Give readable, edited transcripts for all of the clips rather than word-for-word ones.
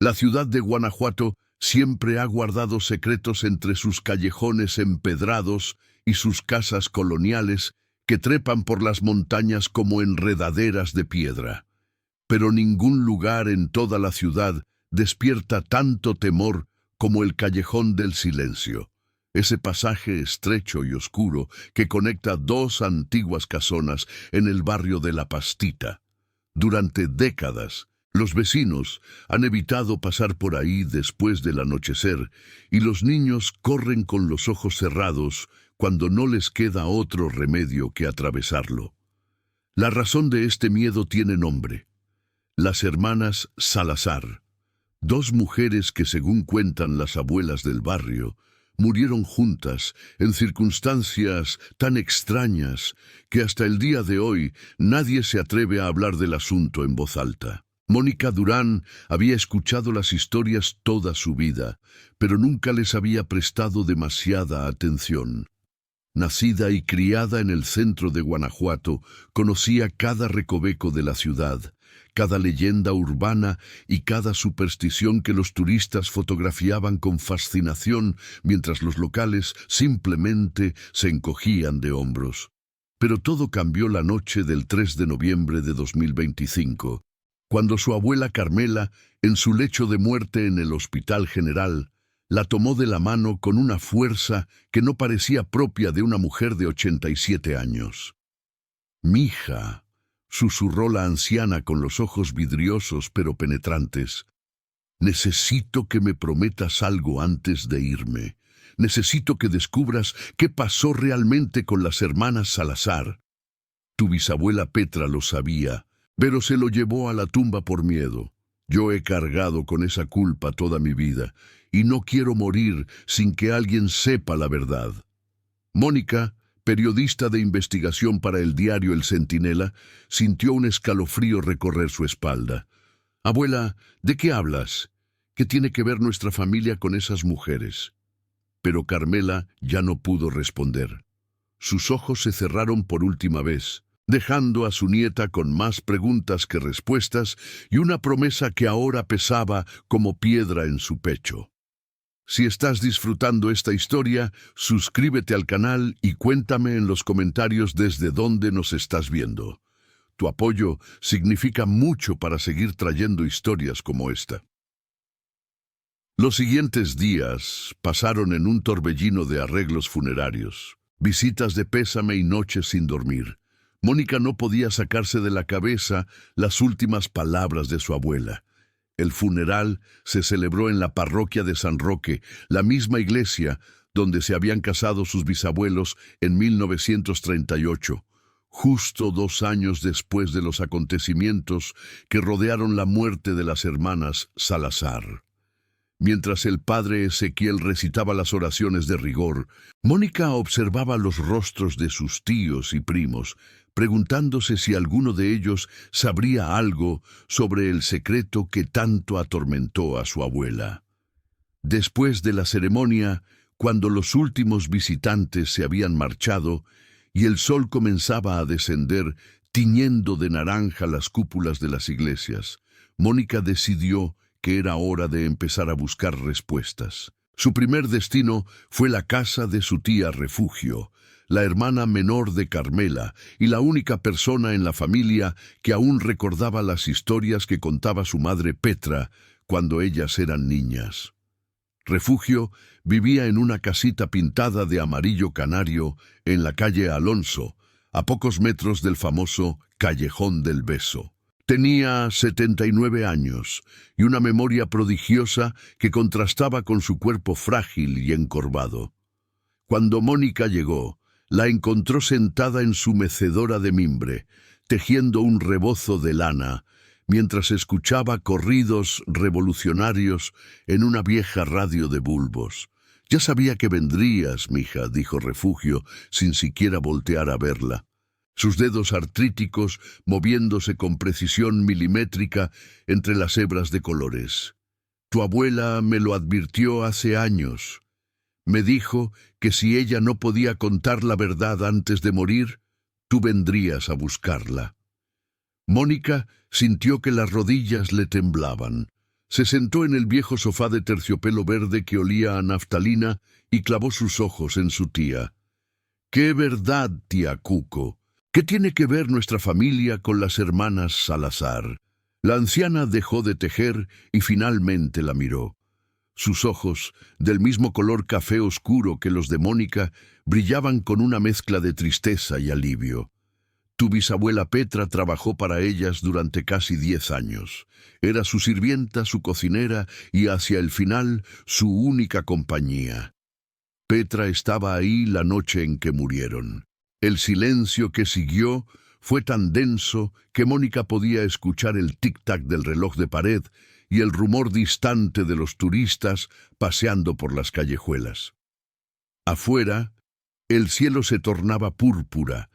La ciudad de Guanajuato siempre ha guardado secretos entre sus callejones empedrados y sus casas coloniales que trepan por las montañas como enredaderas de piedra. Pero ningún lugar en toda la ciudad despierta tanto temor como el Callejón del Silencio, ese pasaje estrecho y oscuro que conecta dos antiguas casonas en el barrio de La Pastita. Durante décadas, los vecinos han evitado pasar por ahí después del anochecer y los niños corren con los ojos cerrados cuando no les queda otro remedio que atravesarlo. La razón de este miedo tiene nombre: las hermanas Salazar, dos mujeres que, según cuentan las abuelas del barrio, murieron juntas en circunstancias tan extrañas que hasta el día de hoy nadie se atreve a hablar del asunto en voz alta. Mónica Durán había escuchado las historias toda su vida, pero nunca les había prestado demasiada atención. Nacida y criada en el centro de Guanajuato, conocía cada recoveco de la ciudad, cada leyenda urbana y cada superstición que los turistas fotografiaban con fascinación, mientras los locales simplemente se encogían de hombros. Pero todo cambió la noche del 3 de noviembre de 2025, cuando su abuela Carmela, en su lecho de muerte en el Hospital General, la tomó de la mano con una fuerza que no parecía propia de una mujer de 87 años. «Mija», susurró la anciana con los ojos vidriosos pero penetrantes, «necesito que me prometas algo antes de irme. Necesito que descubras qué pasó realmente con las hermanas Salazar. Tu bisabuela Petra lo sabía, pero se lo llevó a la tumba por miedo. Yo he cargado con esa culpa toda mi vida, y no quiero morir sin que alguien sepa la verdad». Mónica, periodista de investigación para el diario El Centinela, sintió un escalofrío recorrer su espalda. «Abuela, ¿de qué hablas? ¿Qué tiene que ver nuestra familia con esas mujeres?». Pero Carmela ya no pudo responder. Sus ojos se cerraron por última vez, dejando a su nieta con más preguntas que respuestas y una promesa que ahora pesaba como piedra en su pecho. Si estás disfrutando esta historia, suscríbete al canal y cuéntame en los comentarios desde dónde nos estás viendo. Tu apoyo significa mucho para seguir trayendo historias como esta. Los siguientes días pasaron en un torbellino de arreglos funerarios, visitas de pésame y noches sin dormir. Mónica no podía sacarse de la cabeza las últimas palabras de su abuela. El funeral se celebró en la parroquia de San Roque, la misma iglesia donde se habían casado sus bisabuelos en 1938, justo 2 años después de los acontecimientos que rodearon la muerte de las hermanas Salazar. Mientras el padre Ezequiel recitaba las oraciones de rigor, Mónica observaba los rostros de sus tíos y primos, preguntándose si alguno de ellos sabría algo sobre el secreto que tanto atormentó a su abuela. Después de la ceremonia, cuando los últimos visitantes se habían marchado y el sol comenzaba a descender, tiñendo de naranja las cúpulas de las iglesias, Mónica decidió que era hora de empezar a buscar respuestas. Su primer destino fue la casa de su tía Refugio, la hermana menor de Carmela y la única persona en la familia que aún recordaba las historias que contaba su madre Petra cuando ellas eran niñas. Refugio vivía en una casita pintada de amarillo canario en la calle Alonso, a pocos metros del famoso Callejón del Beso. Tenía 79 años y una memoria prodigiosa que contrastaba con su cuerpo frágil y encorvado. Cuando Mónica llegó, la encontró sentada en su mecedora de mimbre, tejiendo un rebozo de lana, mientras escuchaba corridos revolucionarios en una vieja radio de bulbos. «Ya sabía que vendrías, mija», dijo Refugio, sin siquiera voltear a verla. Sus dedos artríticos moviéndose con precisión milimétrica entre las hebras de colores. «Tu abuela me lo advirtió hace años. Me dijo que si ella no podía contar la verdad antes de morir, tú vendrías a buscarla». Mónica sintió que las rodillas le temblaban. Se sentó en el viejo sofá de terciopelo verde que olía a naftalina y clavó sus ojos en su tía. «¡Qué verdad, tía Cuco! ¿Qué tiene que ver nuestra familia con las hermanas Salazar?» La anciana dejó de tejer y finalmente la miró. Sus ojos, del mismo color café oscuro que los de Mónica, brillaban con una mezcla de tristeza y alivio. «Tu bisabuela Petra trabajó para ellas durante casi 10 años. Era su sirvienta, su cocinera y hacia el final su única compañía. Petra estaba ahí la noche en que murieron. El silencio que siguió fue tan denso que Mónica podía escuchar el tic-tac del reloj de pared y el rumor distante de los turistas paseando por las callejuelas. Afuera, el cielo se tornaba púrpura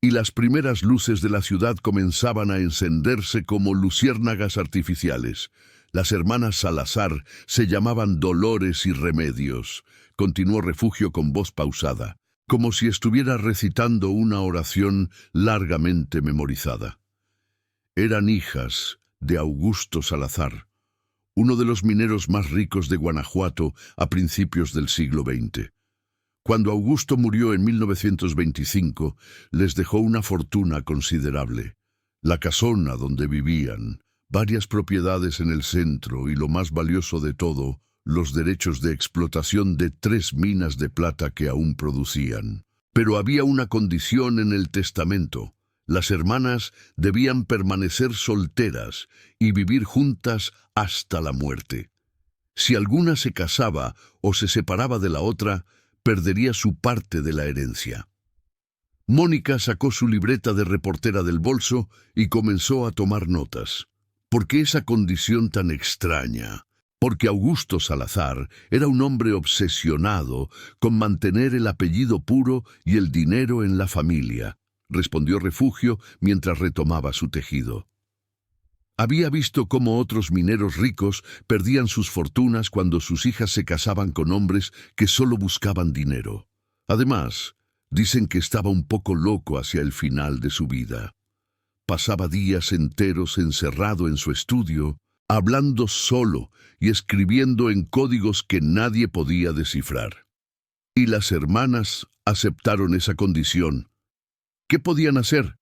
y las primeras luces de la ciudad comenzaban a encenderse como luciérnagas artificiales. Las hermanas Salazar se llamaban Dolores y Remedios, continuó Refugio con voz pausada, como si estuviera recitando una oración largamente memorizada. Eran hijas de Augusto Salazar, uno de los mineros más ricos de Guanajuato a principios del siglo XX. Cuando Augusto murió en 1925, les dejó una fortuna considerable. La casona donde vivían, varias propiedades en el centro y lo más valioso de todo, los derechos de explotación de 3 minas de plata que aún producían. Pero había una condición en el testamento. Las hermanas debían permanecer solteras y vivir juntas hasta la muerte. Si alguna se casaba o se separaba de la otra, perdería su parte de la herencia. Mónica sacó su libreta de reportera del bolso y comenzó a tomar notas. ¿Por qué esa condición tan extraña? Porque Augusto Salazar era un hombre obsesionado con mantener el apellido puro y el dinero en la familia, respondió Refugio mientras retomaba su tejido. Había visto cómo otros mineros ricos perdían sus fortunas cuando sus hijas se casaban con hombres que solo buscaban dinero. Además, dicen que estaba un poco loco hacia el final de su vida. Pasaba días enteros encerrado en su estudio, hablando solo y escribiendo en códigos que nadie podía descifrar. Y las hermanas aceptaron esa condición. ¿Qué podían hacer?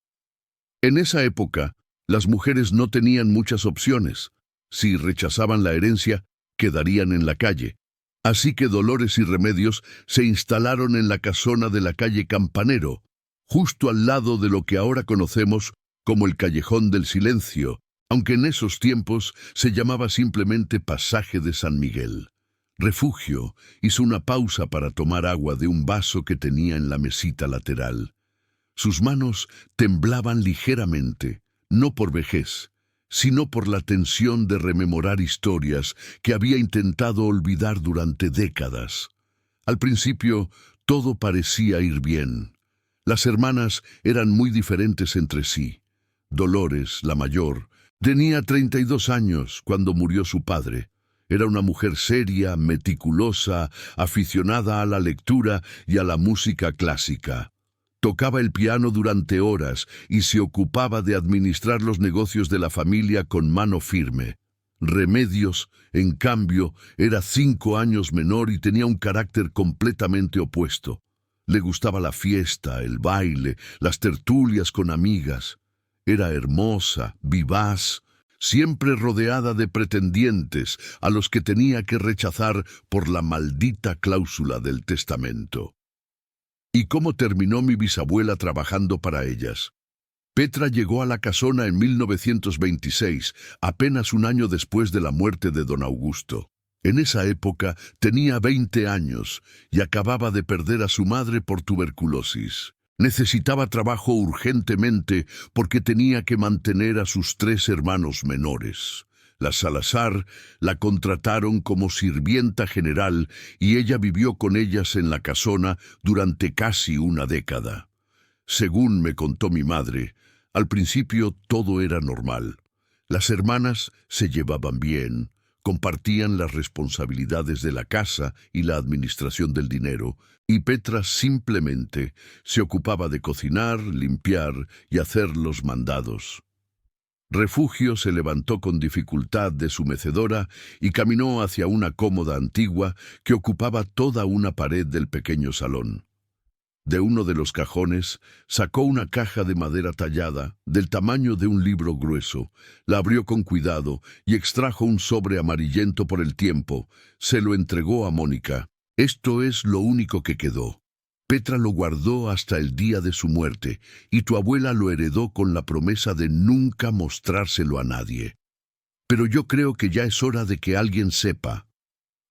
En esa época, las mujeres no tenían muchas opciones. Si rechazaban la herencia, quedarían en la calle. Así que Dolores y Remedios se instalaron en la casona de la calle Campanero, justo al lado de lo que ahora conocemos como el Callejón del Silencio, aunque en esos tiempos se llamaba simplemente Pasaje de San Miguel. Refugio hizo una pausa para tomar agua de un vaso que tenía en la mesita lateral. Sus manos temblaban ligeramente, no por vejez, sino por la tensión de rememorar historias que había intentado olvidar durante décadas. Al principio, todo parecía ir bien. Las hermanas eran muy diferentes entre sí. Dolores, la mayor, tenía 32 años cuando murió su padre. Era una mujer seria, meticulosa, aficionada a la lectura y a la música clásica. Tocaba el piano durante horas y se ocupaba de administrar los negocios de la familia con mano firme. Remedios, en cambio, era 5 años menor y tenía un carácter completamente opuesto. Le gustaba la fiesta, el baile, las tertulias con amigas. Era hermosa, vivaz, siempre rodeada de pretendientes a los que tenía que rechazar por la maldita cláusula del testamento. ¿Y cómo terminó mi bisabuela trabajando para ellas? Petra llegó a la casona en 1926, apenas un año después de la muerte de don Augusto. En esa época tenía 20 años y acababa de perder a su madre por tuberculosis. Necesitaba trabajo urgentemente porque tenía que mantener a sus 3 hermanos menores. Las Salazar la contrataron como sirvienta general y ella vivió con ellas en la casona durante casi una década. Según me contó mi madre, al principio todo era normal. Las hermanas se llevaban bien, compartían las responsabilidades de la casa y la administración del dinero, y Petra simplemente se ocupaba de cocinar, limpiar y hacer los mandados. Refugio se levantó con dificultad de su mecedora y caminó hacia una cómoda antigua que ocupaba toda una pared del pequeño salón. De uno de los cajones sacó una caja de madera tallada, del tamaño de un libro grueso, la abrió con cuidado y extrajo un sobre amarillento por el tiempo. Se lo entregó a Mónica. Esto es lo único que quedó. Petra lo guardó hasta el día de su muerte, y tu abuela lo heredó con la promesa de nunca mostrárselo a nadie. Pero yo creo que ya es hora de que alguien sepa.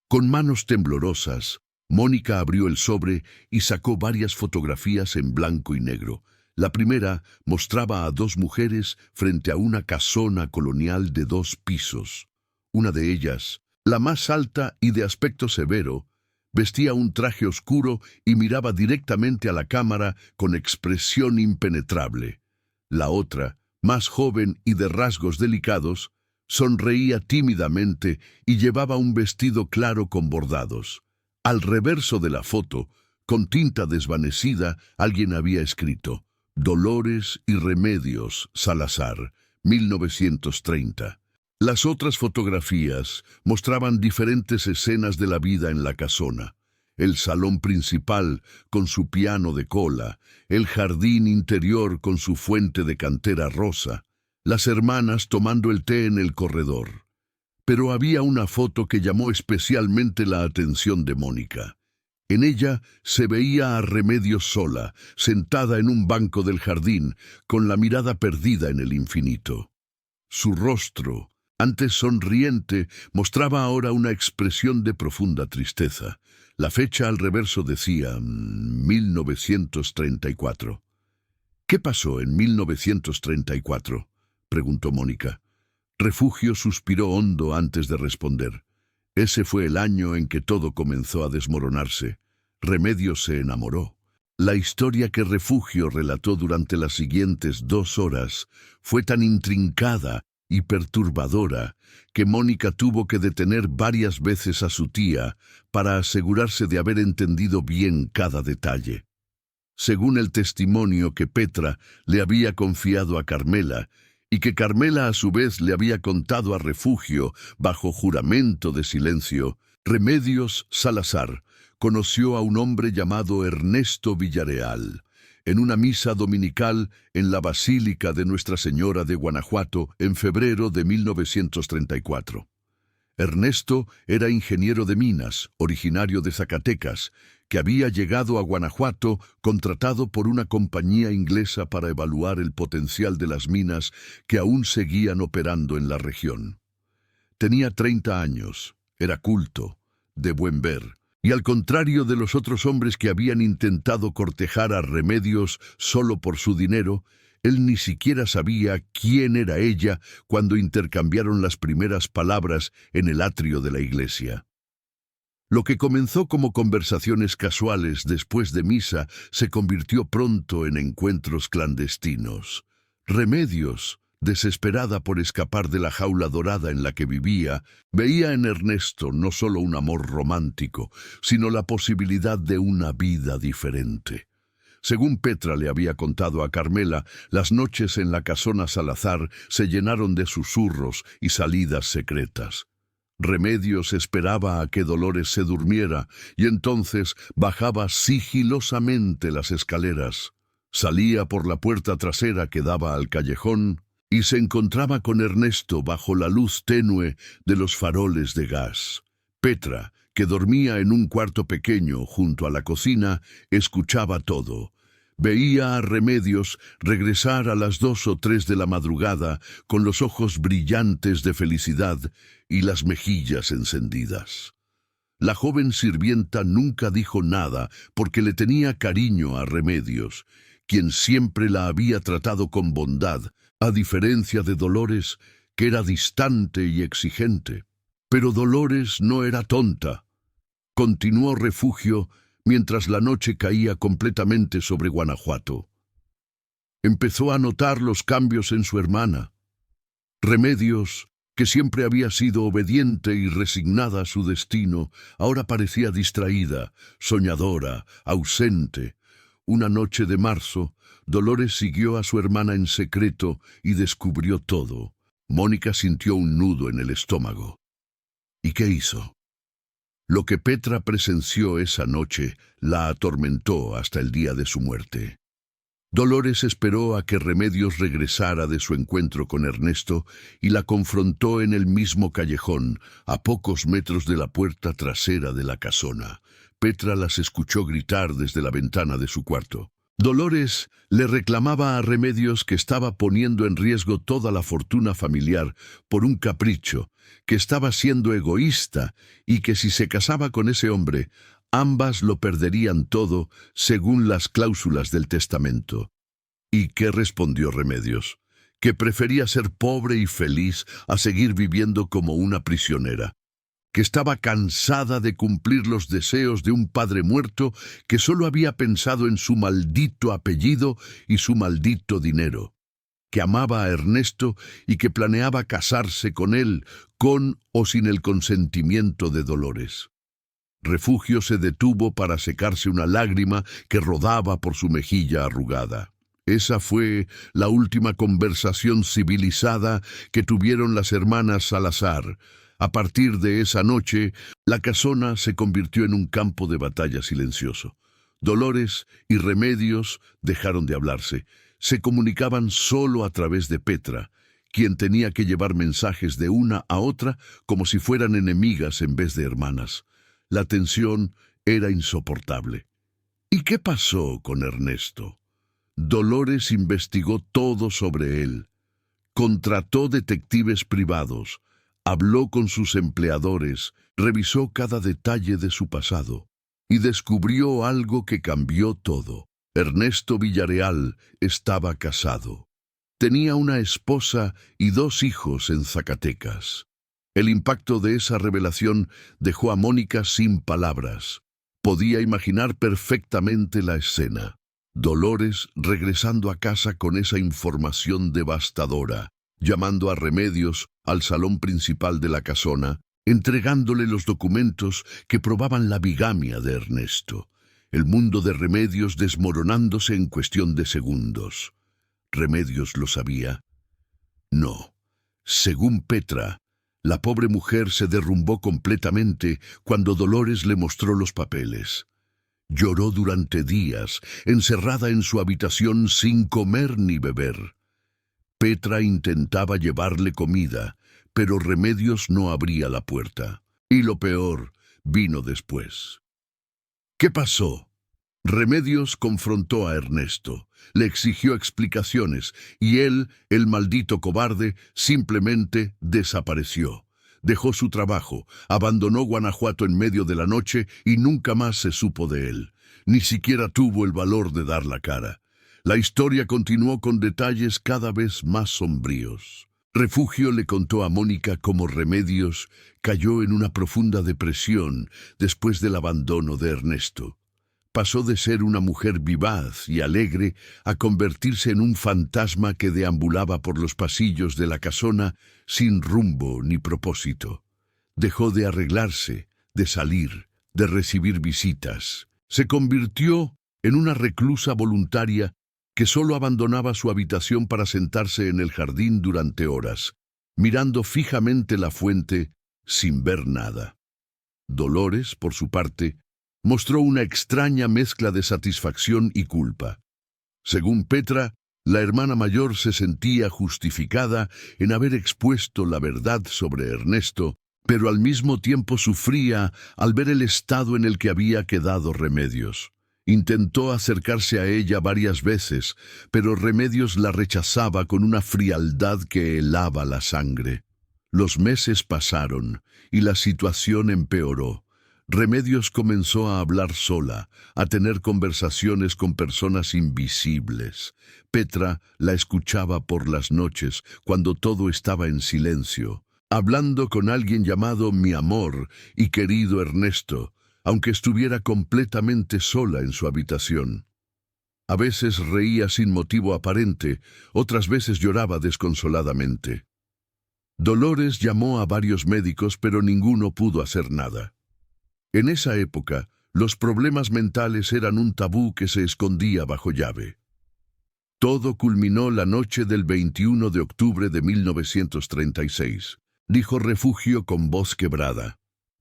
Con manos temblorosas, Mónica abrió el sobre y sacó varias fotografías en blanco y negro. La primera mostraba a dos mujeres frente a una casona colonial de 2 pisos. Una de ellas, la más alta y de aspecto severo, vestía un traje oscuro y miraba directamente a la cámara con expresión impenetrable. La otra, más joven y de rasgos delicados, sonreía tímidamente y llevaba un vestido claro con bordados. Al reverso de la foto, con tinta desvanecida, alguien había escrito: Dolores y Remedios Salazar, 1930. Las otras fotografías mostraban diferentes escenas de la vida en la casona. El salón principal con su piano de cola, el jardín interior con su fuente de cantera rosa, las hermanas tomando el té en el corredor. Pero había una foto que llamó especialmente la atención de Mónica. En ella se veía a Remedios sola, sentada en un banco del jardín, con la mirada perdida en el infinito. Su rostro, antes sonriente, mostraba ahora una expresión de profunda tristeza. La fecha al reverso decía 1934. ¿Qué pasó en 1934? Preguntó Mónica. Refugio suspiró hondo antes de responder. Ese fue el año en que todo comenzó a desmoronarse. Remedios se enamoró. La historia que Refugio relató durante las siguientes 2 horas fue tan intrincada y perturbadora que Mónica tuvo que detener varias veces a su tía para asegurarse de haber entendido bien cada detalle. Según el testimonio que Petra le había confiado a Carmela, y que Carmela a su vez le había contado a Refugio bajo juramento de silencio, Remedios Salazar conoció a un hombre llamado Ernesto Villareal en una misa dominical en la Basílica de Nuestra Señora de Guanajuato en febrero de 1934. Ernesto era ingeniero de minas, originario de Zacatecas, que había llegado a Guanajuato contratado por una compañía inglesa para evaluar el potencial de las minas que aún seguían operando en la región. Tenía 30 años, era culto, de buen ver, y al contrario de los otros hombres que habían intentado cortejar a Remedios solo por su dinero, él ni siquiera sabía quién era ella cuando intercambiaron las primeras palabras en el atrio de la iglesia. Lo que comenzó como conversaciones casuales después de misa se convirtió pronto en encuentros clandestinos. Remedios, desesperada por escapar de la jaula dorada en la que vivía, veía en Ernesto no solo un amor romántico, sino la posibilidad de una vida diferente. Según Petra le había contado a Carmela, las noches en la casona Salazar se llenaron de susurros y salidas secretas. Remedios esperaba a que Dolores se durmiera y entonces bajaba sigilosamente las escaleras. Salía por la puerta trasera que daba al callejón y se encontraba con Ernesto bajo la luz tenue de los faroles de gas. Petra, que dormía en un cuarto pequeño junto a la cocina, escuchaba todo. Veía a Remedios regresar a las 2 o 3 de la madrugada con los ojos brillantes de felicidad y las mejillas encendidas. La joven sirvienta nunca dijo nada porque le tenía cariño a Remedios, quien siempre la había tratado con bondad, a diferencia de Dolores, que era distante y exigente. Pero Dolores no era tonta. Continuó Refugio mientras la noche caía completamente sobre Guanajuato. Empezó a notar los cambios en su hermana. Remedios, que siempre había sido obediente y resignada a su destino, ahora parecía distraída, soñadora, ausente. Una noche de marzo, Dolores siguió a su hermana en secreto y descubrió todo. Mónica sintió un nudo en el estómago. ¿Y qué hizo? Lo que Petra presenció esa noche la atormentó hasta el día de su muerte. Dolores esperó a que Remedios regresara de su encuentro con Ernesto y la confrontó en el mismo callejón, a pocos metros de la puerta trasera de la casona. Petra las escuchó gritar desde la ventana de su cuarto. Dolores le reclamaba a Remedios que estaba poniendo en riesgo toda la fortuna familiar por un capricho, que estaba siendo egoísta y que si se casaba con ese hombre, ambas lo perderían todo según las cláusulas del testamento. ¿Y qué respondió Remedios? Que prefería ser pobre y feliz a seguir viviendo como una prisionera, que estaba cansada de cumplir los deseos de un padre muerto que solo había pensado en su maldito apellido y su maldito dinero, que amaba a Ernesto y que planeaba casarse con él, con o sin el consentimiento de Dolores. Refugio se detuvo para secarse una lágrima que rodaba por su mejilla arrugada. Esa fue la última conversación civilizada que tuvieron las hermanas Salazar. A partir de esa noche, la casona se convirtió en un campo de batalla silencioso. Dolores y Remedios dejaron de hablarse. Se comunicaban solo a través de Petra, quien tenía que llevar mensajes de una a otra como si fueran enemigas en vez de hermanas. La tensión era insoportable. ¿Y qué pasó con Ernesto? Dolores investigó todo sobre él. Contrató detectives privados, habló con sus empleadores, revisó cada detalle de su pasado y descubrió algo que cambió todo. Ernesto Villareal estaba casado. Tenía una esposa y 2 hijos en Zacatecas. El impacto de esa revelación dejó a Mónica sin palabras. Podía imaginar perfectamente la escena. Dolores regresando a casa con esa información devastadora, llamando a Remedios al salón principal de la casona, entregándole los documentos que probaban la bigamia de Ernesto. El mundo de Remedios desmoronándose en cuestión de segundos. ¿Remedios lo sabía? No. Según Petra, la pobre mujer se derrumbó completamente cuando Dolores le mostró los papeles. Lloró durante días, encerrada en su habitación sin comer ni beber. Petra intentaba llevarle comida, pero Remedios no abría la puerta. Y lo peor vino después. ¿Qué pasó? Remedios confrontó a Ernesto, le exigió explicaciones, y él, el maldito cobarde, simplemente desapareció. Dejó su trabajo, abandonó Guanajuato en medio de la noche y nunca más se supo de él. Ni siquiera tuvo el valor de dar la cara. La historia continuó con detalles cada vez más sombríos. Refugio le contó a Mónica cómo Remedios cayó en una profunda depresión después del abandono de Ernesto. Pasó de ser una mujer vivaz y alegre a convertirse en un fantasma que deambulaba por los pasillos de la casona sin rumbo ni propósito. Dejó de arreglarse, de salir, de recibir visitas. Se convirtió en una reclusa voluntaria que solo abandonaba su habitación para sentarse en el jardín durante horas, mirando fijamente la fuente sin ver nada. Dolores, por su parte, mostró una extraña mezcla de satisfacción y culpa. Según Petra, la hermana mayor se sentía justificada en haber expuesto la verdad sobre Ernesto, pero al mismo tiempo sufría al ver el estado en el que había quedado Remedios. Intentó acercarse a ella varias veces, pero Remedios la rechazaba con una frialdad que helaba la sangre. Los meses pasaron y la situación empeoró. Remedios comenzó a hablar sola, a tener conversaciones con personas invisibles. Petra la escuchaba por las noches, cuando todo estaba en silencio, hablando con alguien llamado mi amor y querido Ernesto, aunque estuviera completamente sola en su habitación. A veces reía sin motivo aparente, otras veces lloraba desconsoladamente. Dolores llamó a varios médicos, pero ninguno pudo hacer nada. En esa época, Los problemas mentales eran un tabú que se escondía bajo llave. Todo culminó la noche del 21 de octubre de 1936, dijo Refugio con voz quebrada.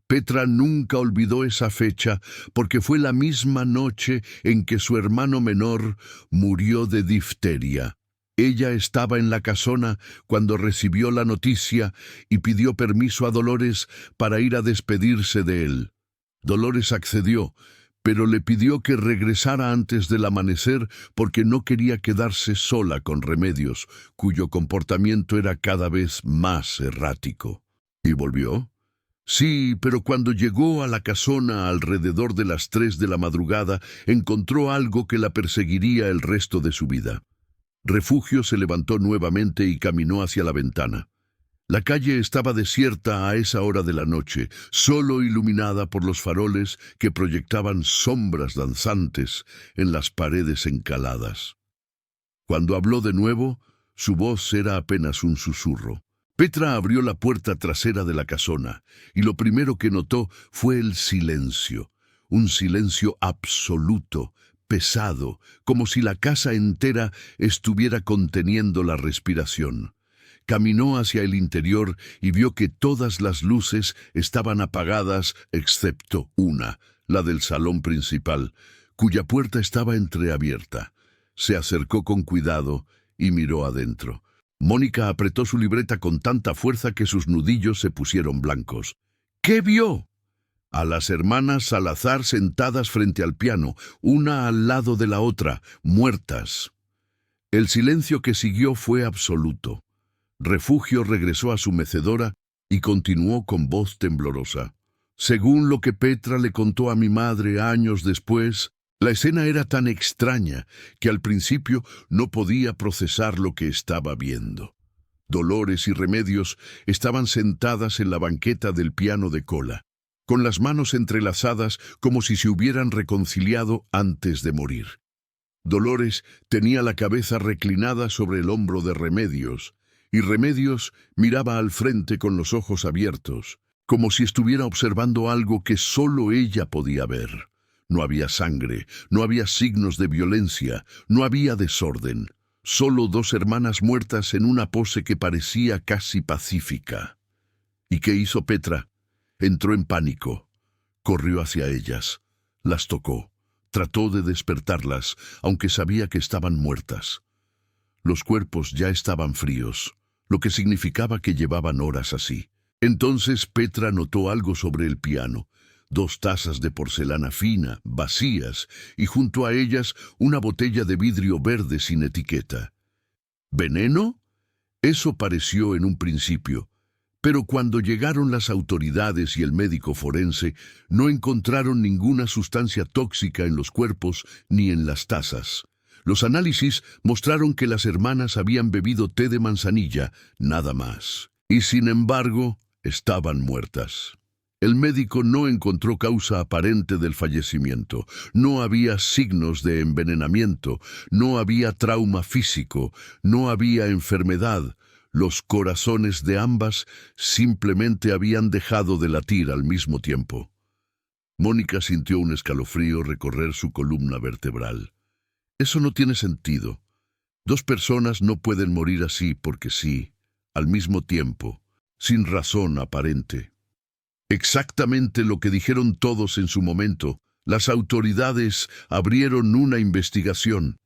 Petra nunca olvidó esa fecha porque fue la misma noche en que su hermano menor murió de difteria. Ella estaba en la casona cuando recibió la noticia y pidió permiso a Dolores para ir a despedirse de él. Dolores accedió, pero le pidió que regresara antes del amanecer porque no quería quedarse sola con Remedios, cuyo comportamiento era cada vez más errático. ¿Y volvió? Sí, pero cuando llegó a la casona alrededor de las 3 de la madrugada, encontró algo que la perseguiría el resto de su vida. Refugio se levantó nuevamente y caminó hacia la ventana. La calle estaba desierta a esa hora de la noche, solo iluminada por los faroles que proyectaban sombras danzantes en las paredes encaladas. Cuando habló de nuevo, su voz era apenas un susurro. Petra abrió la puerta trasera de la casona, y lo primero que notó fue el silencio, un silencio absoluto, pesado, como si la casa entera estuviera conteniendo la respiración. Caminó hacia el interior y vio que todas las luces estaban apagadas excepto una, la del salón principal, cuya puerta estaba entreabierta. Se acercó con cuidado y miró adentro. Mónica apretó su libreta con tanta fuerza que sus nudillos se pusieron blancos. ¿Qué vio? A las hermanas Salazar sentadas frente al piano, una al lado de la otra, muertas. El silencio que siguió fue absoluto. Refugio regresó a su mecedora y continuó con voz temblorosa. Según lo que Petra le contó a mi madre años después, la escena era tan extraña que al principio no podía procesar lo que estaba viendo. Dolores y Remedios estaban sentadas en la banqueta del piano de cola, con las manos entrelazadas como si se hubieran reconciliado antes de morir. Dolores tenía la cabeza reclinada sobre el hombro de Remedios, y Remedios miraba al frente con los ojos abiertos, como si estuviera observando algo que solo ella podía ver. No había sangre, no había signos de violencia, no había desorden. Solo dos hermanas muertas en una pose que parecía casi pacífica. ¿Y qué hizo Petra? Entró en pánico. Corrió hacia ellas. Las tocó. Trató de despertarlas, aunque sabía que estaban muertas. Los cuerpos ya estaban fríos, lo que significaba que llevaban horas así. Entonces Petra notó algo sobre el piano. 2 tazas de porcelana fina, vacías, y junto a ellas una botella de vidrio verde sin etiqueta. ¿Veneno? Eso pareció en un principio, pero cuando llegaron las autoridades y el médico forense, no encontraron ninguna sustancia tóxica en los cuerpos ni en las tazas. Los análisis mostraron que las hermanas habían bebido té de manzanilla, nada más. Y sin embargo, estaban muertas. El médico no encontró causa aparente del fallecimiento, no había signos de envenenamiento, no había trauma físico, no había enfermedad. Los corazones de ambas simplemente habían dejado de latir al mismo tiempo. Mónica sintió un escalofrío recorrer su columna vertebral. Eso no tiene sentido. 2 personas no pueden morir así porque sí, al mismo tiempo, sin razón aparente. Exactamente lo que dijeron todos en su momento. Las autoridades abrieron una investigación.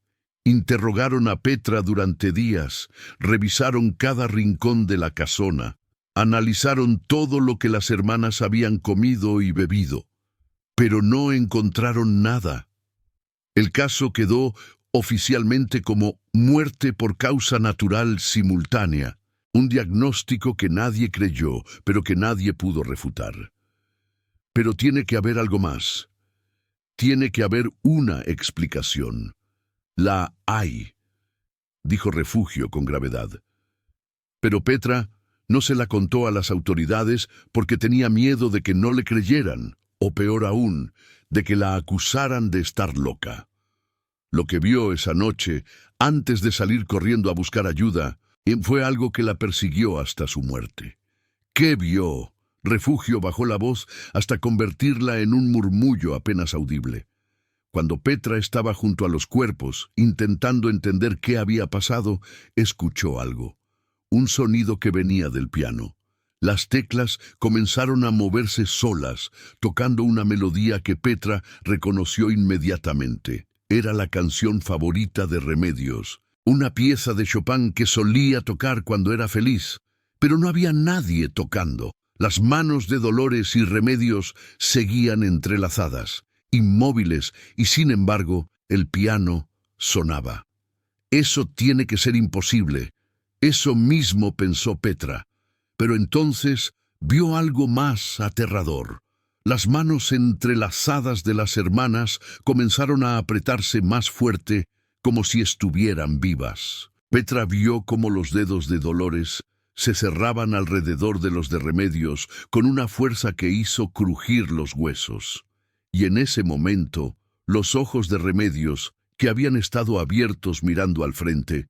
Interrogaron a Petra durante días, revisaron cada rincón de la casona, analizaron todo lo que las hermanas habían comido y bebido, pero no encontraron nada. El caso quedó oficialmente como muerte por causa natural simultánea, un diagnóstico que nadie creyó, pero que nadie pudo refutar. Pero tiene que haber algo más. Tiene que haber una explicación. La hay, dijo Refugio con gravedad. Pero Petra no se la contó a las autoridades porque tenía miedo de que no le creyeran, o peor aún, de que la acusaran de estar loca. Lo que vio esa noche, antes de salir corriendo a buscar ayuda, fue algo que la persiguió hasta su muerte. ¿Qué vio? Refugio bajó la voz hasta convertirla en un murmullo apenas audible. Cuando Petra estaba junto a los cuerpos, intentando entender qué había pasado, escuchó algo. Un sonido que venía del piano. Las teclas comenzaron a moverse solas, tocando una melodía que Petra reconoció inmediatamente. Era la canción favorita de Remedios, una pieza de Chopin que solía tocar cuando era feliz. Pero no había nadie tocando. Las manos de Dolores y Remedios seguían entrelazadas, inmóviles, y sin embargo, el piano sonaba. Eso tiene que ser imposible. Eso mismo pensó Petra. Pero entonces vio algo más aterrador. Las manos entrelazadas de las hermanas comenzaron a apretarse más fuerte, como si estuvieran vivas. Petra vio cómo los dedos de Dolores se cerraban alrededor de los de Remedios con una fuerza que hizo crujir los huesos. Y en ese momento, los ojos de Remedios, que habían estado abiertos mirando al frente,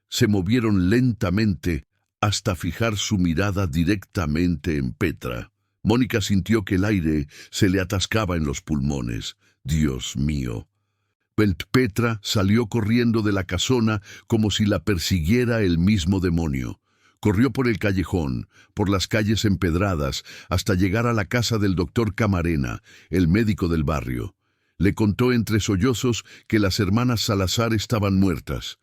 se movieron lentamente hasta fijar su mirada directamente en Petra. Mónica sintió que el aire se le atascaba en los pulmones. ¡Dios mío! Petra salió corriendo de la casona como si la persiguiera el mismo demonio. Corrió por el callejón, por las calles empedradas, hasta llegar a la casa del doctor Camarena, el médico del barrio. Le contó entre sollozos que las hermanas Salazar estaban muertas.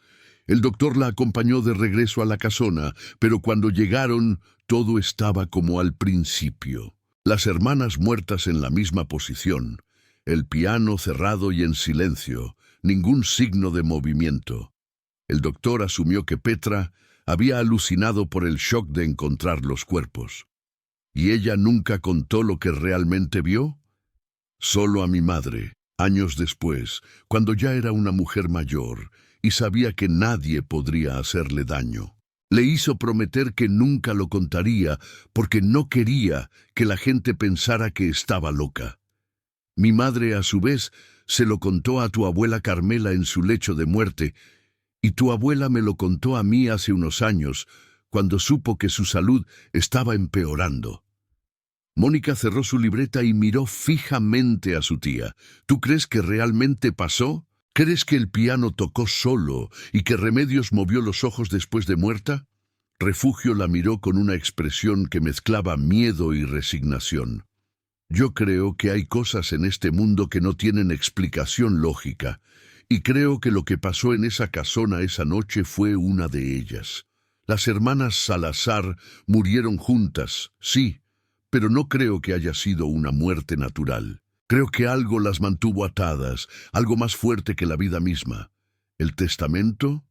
El doctor la acompañó de regreso a la casona, pero cuando llegaron, todo estaba como al principio. Las hermanas muertas en la misma posición, el piano cerrado y en silencio, ningún signo de movimiento. El doctor asumió que Petra había alucinado por el shock de encontrar los cuerpos. ¿Y ella nunca contó lo que realmente vio? Solo a mi madre, años después, cuando ya era una mujer mayor y sabía que nadie podría hacerle daño. Le hizo prometer que nunca lo contaría porque no quería que la gente pensara que estaba loca. Mi madre, a su vez, se lo contó a tu abuela Carmela en su lecho de muerte, y tu abuela me lo contó a mí hace unos años, cuando supo que su salud estaba empeorando. Mónica cerró su libreta y miró fijamente a su tía. ¿Tú crees que realmente pasó? ¿Crees que el piano tocó solo y que Remedios movió los ojos después de muerta? Refugio la miró con una expresión que mezclaba miedo y resignación. Yo creo que hay cosas en este mundo que no tienen explicación lógica, y creo que lo que pasó en esa casona esa noche fue una de ellas. Las hermanas Salazar murieron juntas, sí, pero no creo que haya sido una muerte natural. Creo que algo las mantuvo atadas, algo más fuerte que la vida misma. ¿El testamento?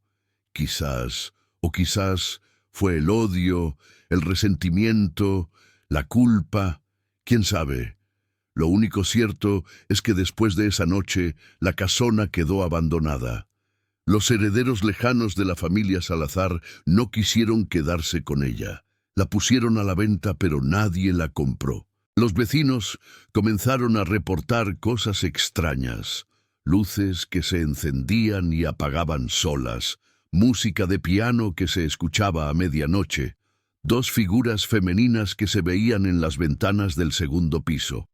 Quizás, o quizás fue el odio, el resentimiento, la culpa. ¿Quién sabe? Lo único cierto es que después de esa noche, la casona quedó abandonada. Los herederos lejanos de la familia Salazar no quisieron quedarse con ella. La pusieron a la venta, pero nadie la compró. Los vecinos comenzaron a reportar cosas extrañas. Luces que se encendían y apagaban solas, música de piano que se escuchaba a medianoche, dos figuras femeninas que se veían en las ventanas del segundo piso.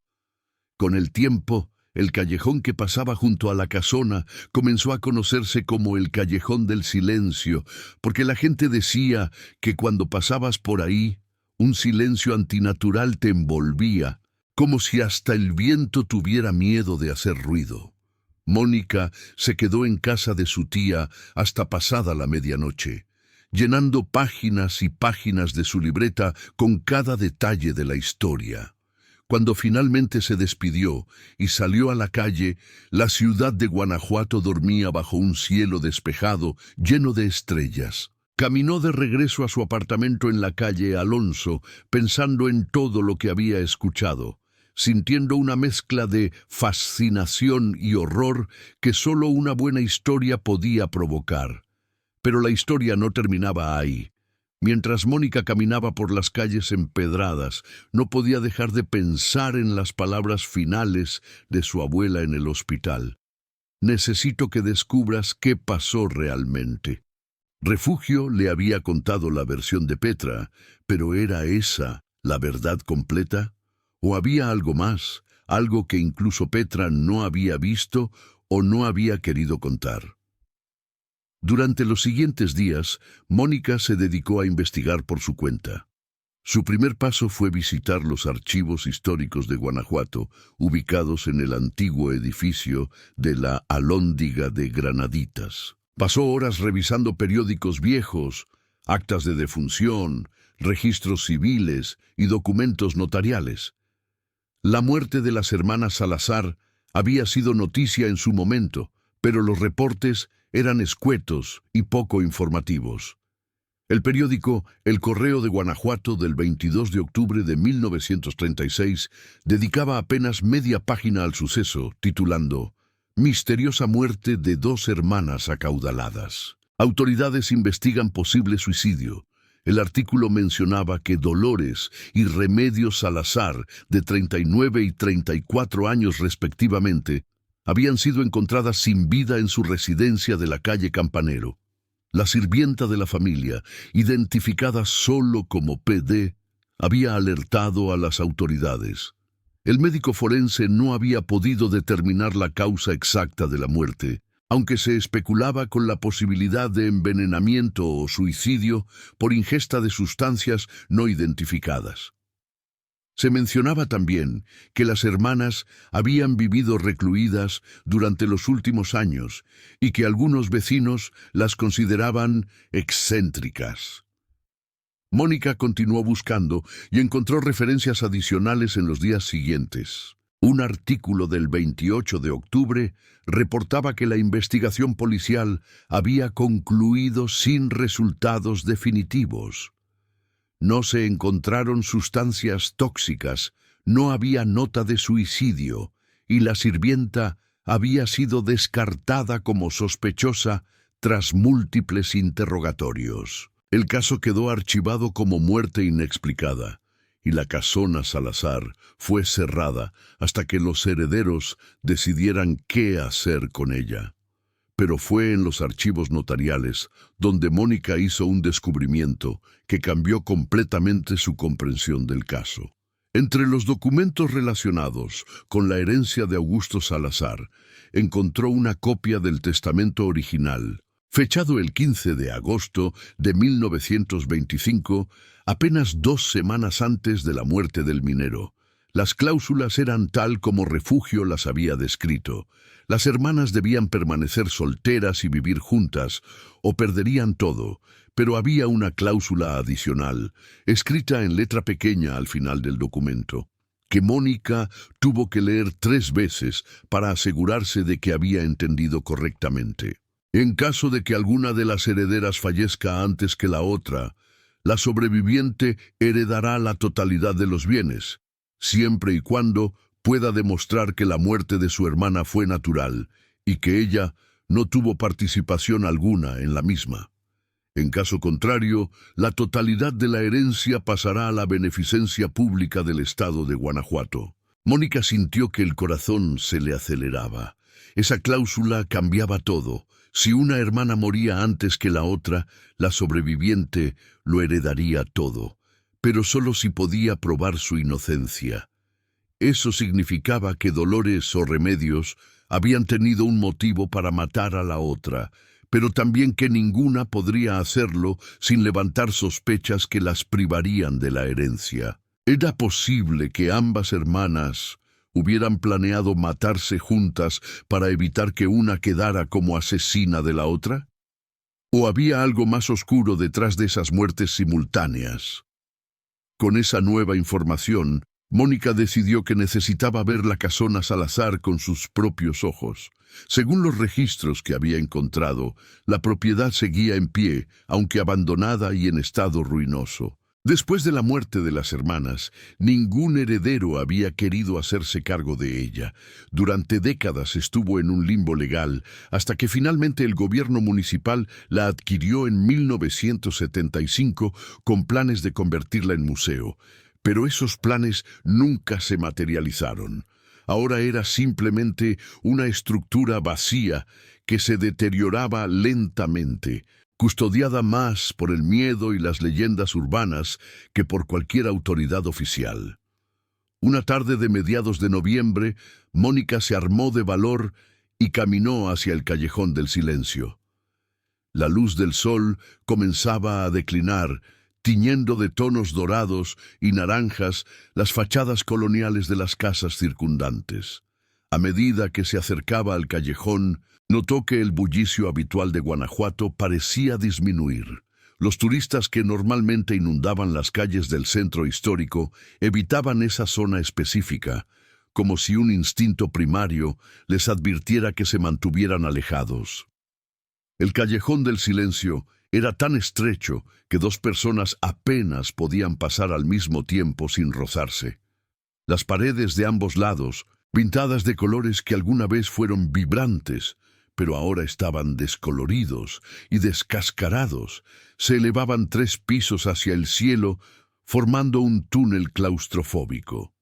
Con el tiempo, el callejón que pasaba junto a la casona comenzó a conocerse como el Callejón del Silencio, porque la gente decía que cuando pasabas por ahí, un silencio antinatural te envolvía, como si hasta el viento tuviera miedo de hacer ruido. Mónica se quedó en casa de su tía hasta pasada la medianoche, llenando páginas y páginas de su libreta con cada detalle de la historia. Cuando finalmente se despidió y salió a la calle, la ciudad de Guanajuato dormía bajo un cielo despejado, lleno de estrellas. Caminó de regreso a su apartamento en la calle Alonso, pensando en todo lo que había escuchado, sintiendo una mezcla de fascinación y horror que solo una buena historia podía provocar. Pero la historia no terminaba ahí. Mientras Mónica caminaba por las calles empedradas, no podía dejar de pensar en las palabras finales de su abuela en el hospital. Necesito que descubras qué pasó realmente. Refugio le había contado la versión de Petra, pero era esa ¿La verdad completa? ¿O había algo más, algo que incluso Petra no había visto o no había querido contar? Durante los siguientes días, Mónica se dedicó a investigar por su cuenta. Su primer paso fue visitar los archivos históricos de Guanajuato, ubicados en el antiguo edificio de la Alhóndiga de Granaditas. Pasó horas revisando periódicos viejos, actas de defunción, registros civiles y documentos notariales. La muerte de las hermanas Salazar había sido noticia en su momento, pero los reportes eran escuetos y poco informativos. El periódico El Correo de Guanajuato del 22 de octubre de 1936 dedicaba apenas media página al suceso, titulando «Misteriosa muerte de dos hermanas acaudaladas. Autoridades investigan posible suicidio». El artículo mencionaba que Dolores y Remedios Salazar, de 39 y 34 años respectivamente, habían sido encontradas sin vida en su residencia de la calle Campanero. La sirvienta de la familia, identificada solo como PD, había alertado a las autoridades. El médico forense no había podido determinar la causa exacta de la muerte, aunque se especulaba con la posibilidad de envenenamiento o suicidio por ingesta de sustancias no identificadas. Se mencionaba también que las hermanas habían vivido recluidas durante los últimos años y que algunos vecinos las consideraban excéntricas. Mónica continuó buscando y encontró referencias adicionales en los días siguientes. Un artículo del 28 de octubre reportaba que la investigación policial había concluido sin resultados definitivos. No se encontraron sustancias tóxicas, no había nota de suicidio y la sirvienta había sido descartada como sospechosa tras múltiples interrogatorios. El caso quedó archivado como muerte inexplicada y la casona Salazar fue cerrada hasta que los herederos decidieran qué hacer con ella. Pero fue en los archivos notariales donde Mónica hizo un descubrimiento que cambió completamente su comprensión del caso. Entre los documentos relacionados con la herencia de Augusto Salazar, encontró una copia del testamento original, fechado el 15 de agosto de 1925, apenas 2 semanas antes de la muerte del minero. Las cláusulas eran tal como Refugio las había descrito. Las hermanas debían permanecer solteras y vivir juntas, o perderían todo, pero había una cláusula adicional, escrita en letra pequeña al final del documento, que Mónica tuvo que leer 3 veces para asegurarse de que había entendido correctamente. En caso de que alguna de las herederas fallezca antes que la otra, la sobreviviente heredará la totalidad de los bienes, siempre y cuando pueda demostrar que la muerte de su hermana fue natural y que ella no tuvo participación alguna en la misma. En caso contrario, la totalidad de la herencia pasará a la beneficencia pública del estado de Guanajuato. Mónica sintió que el corazón se le aceleraba. Esa cláusula cambiaba todo. Si una hermana moría antes que la otra, la sobreviviente lo heredaría todo, pero solo si podía probar su inocencia. Eso significaba que Dolores o Remedios habían tenido un motivo para matar a la otra, pero también que ninguna podría hacerlo sin levantar sospechas que las privarían de la herencia. ¿Era posible que ambas hermanas hubieran planeado matarse juntas para evitar que una quedara como asesina de la otra? ¿O había algo más oscuro detrás de esas muertes simultáneas? Con esa nueva información, Mónica decidió que necesitaba ver la casona Salazar con sus propios ojos. Según los registros que había encontrado, la propiedad seguía en pie, aunque abandonada y en estado ruinoso. Después de la muerte de las hermanas, ningún heredero había querido hacerse cargo de ella. Durante décadas estuvo en un limbo legal, hasta que finalmente el gobierno municipal la adquirió en 1975 con planes de convertirla en museo. Pero esos planes nunca se materializaron. Ahora era simplemente una estructura vacía que se deterioraba lentamente. custodiada más por el miedo y las leyendas urbanas que por cualquier autoridad oficial. Una tarde de mediados de noviembre, Mónica se armó de valor y caminó hacia el Callejón del Silencio. La luz del sol comenzaba a declinar, tiñendo de tonos dorados y naranjas las fachadas coloniales de las casas circundantes. A medida que se acercaba al callejón, notó que el bullicio habitual de Guanajuato parecía disminuir. Los turistas que normalmente inundaban las calles del centro histórico evitaban esa zona específica, como si un instinto primario les advirtiera que se mantuvieran alejados. El Callejón del Silencio era tan estrecho que dos personas apenas podían pasar al mismo tiempo sin rozarse. Las paredes de ambos lados, pintadas de colores que alguna vez fueron vibrantes, pero ahora estaban descoloridos y descascarados, se elevaban 3 pisos hacia el cielo, formando un túnel claustrofóbico.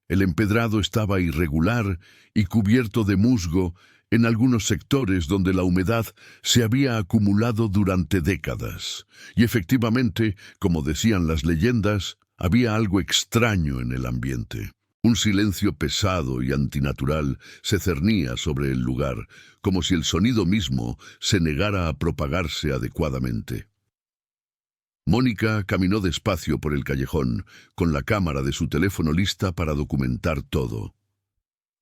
El empedrado estaba irregular y cubierto de musgo en algunos sectores donde la humedad se había acumulado durante décadas. Y efectivamente, como decían las leyendas, había algo extraño en el ambiente. Un silencio pesado y antinatural se cernía sobre el lugar, como si el sonido mismo se negara a propagarse adecuadamente. Mónica caminó despacio por el callejón, con la cámara de su teléfono lista para documentar todo.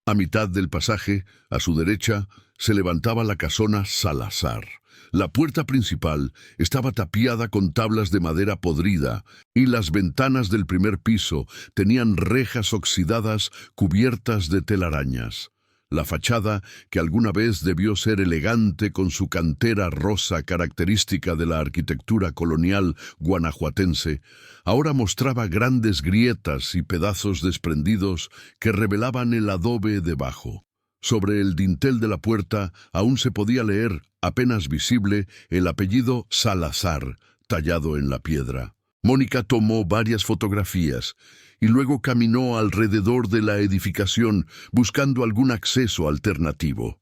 A mitad del pasaje, a su derecha, se levantaba la casona Salazar. La puerta principal estaba tapiada con tablas de madera podrida y las ventanas del primer piso tenían rejas oxidadas cubiertas de telarañas. La fachada, que alguna vez debió ser elegante con su cantera rosa característica de la arquitectura colonial guanajuatense, ahora mostraba grandes grietas y pedazos desprendidos que revelaban el adobe debajo. Sobre el dintel de la puerta aún se podía leer, apenas visible, el apellido Salazar, tallado en la piedra. Mónica tomó varias fotografías y luego caminó alrededor de la edificación buscando algún acceso alternativo.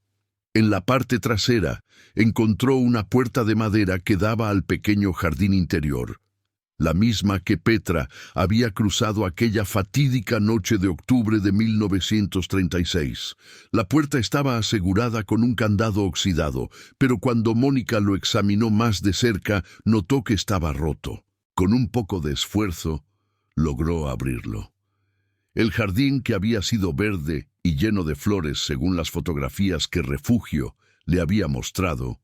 En la parte trasera encontró una puerta de madera que daba al pequeño jardín interior, la misma que Petra había cruzado aquella fatídica noche de octubre de 1936. La puerta estaba asegurada con un candado oxidado, pero cuando Mónica lo examinó más de cerca, notó que estaba roto. Con un poco de esfuerzo, logró abrirlo. El jardín, que había sido verde y lleno de flores según las fotografías que Refugio le había mostrado,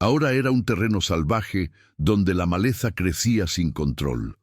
ahora era un terreno salvaje donde la maleza crecía sin control.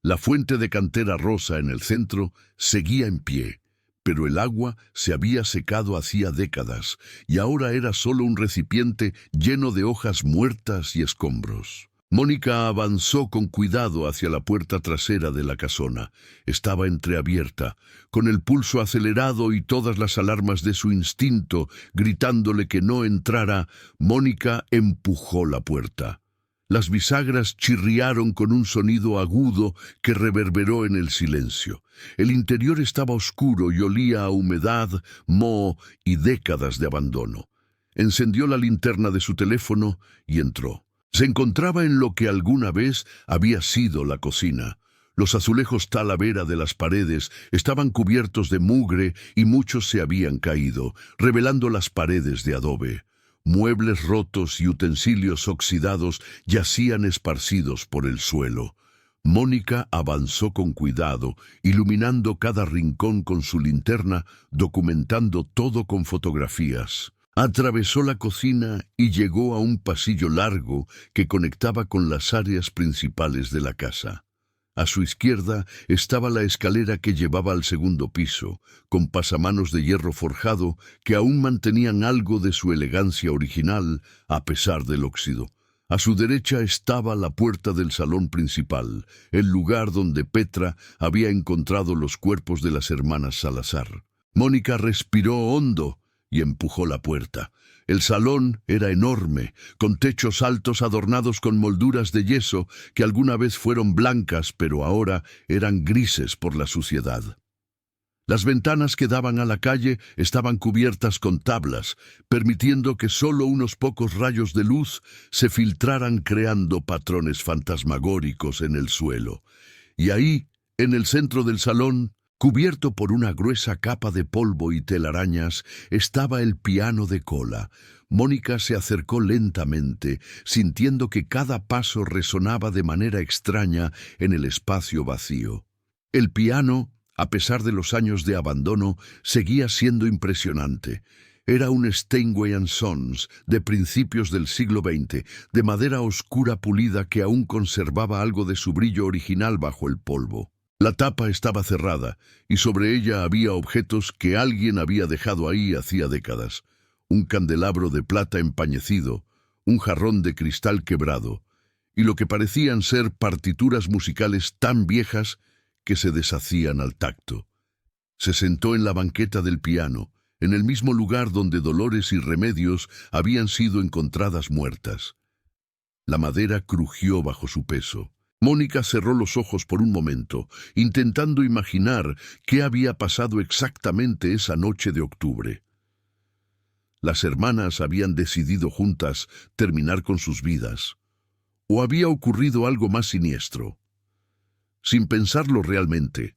La fuente de cantera rosa en el centro seguía en pie, pero el agua se había secado hacía décadas y ahora era solo un recipiente lleno de hojas muertas y escombros. Mónica avanzó con cuidado hacia la puerta trasera de la casona. Estaba entreabierta, con el pulso acelerado y todas las alarmas de su instinto gritándole que no entrara. Mónica empujó la puerta. Las bisagras chirriaron con un sonido agudo que reverberó en el silencio. El interior estaba oscuro y olía a humedad, moho y décadas de abandono. Encendió la linterna de su teléfono y entró. Se encontraba en lo que alguna vez había sido la cocina. Los azulejos talavera de las paredes estaban cubiertos de mugre y muchos se habían caído, revelando las paredes de adobe. Muebles rotos y utensilios oxidados yacían esparcidos por el suelo. Mónica avanzó con cuidado, iluminando cada rincón con su linterna, documentando todo con fotografías. Atravesó la cocina y llegó a un pasillo largo que conectaba con las áreas principales de la casa. A su izquierda estaba la escalera que llevaba al segundo piso, con pasamanos de hierro forjado que aún mantenían algo de su elegancia original a pesar del óxido. A su derecha estaba la puerta del salón principal, el lugar donde Petra había encontrado los cuerpos de las hermanas Salazar. Mónica respiró hondo y empujó la puerta. El salón era enorme, con techos altos adornados con molduras de yeso que alguna vez fueron blancas, pero ahora eran grises por la suciedad. Las ventanas que daban a la calle estaban cubiertas con tablas, permitiendo que solo unos pocos rayos de luz se filtraran creando patrones fantasmagóricos en el suelo. Y ahí, en el centro del salón, cubierto por una gruesa capa de polvo y telarañas, estaba el piano de cola. Mónica se acercó lentamente, sintiendo que cada paso resonaba de manera extraña en el espacio vacío. El piano, a pesar de los años de abandono, seguía siendo impresionante. Era un Steinway & Sons de principios del siglo XX, de madera oscura pulida que aún conservaba algo de su brillo original bajo el polvo. La tapa estaba cerrada, y sobre ella había objetos que alguien había dejado ahí hacía décadas. Un candelabro de plata empañecido, un jarrón de cristal quebrado, y lo que parecían ser partituras musicales tan viejas que se deshacían al tacto. Se sentó en la banqueta del piano, en el mismo lugar donde Dolores y Remedios habían sido encontradas muertas. La madera crujió bajo su peso. Mónica cerró los ojos por un momento, intentando imaginar qué había pasado exactamente esa noche de octubre. Las hermanas habían decidido juntas terminar con sus vidas. ¿O había ocurrido algo más siniestro? Sin pensarlo realmente,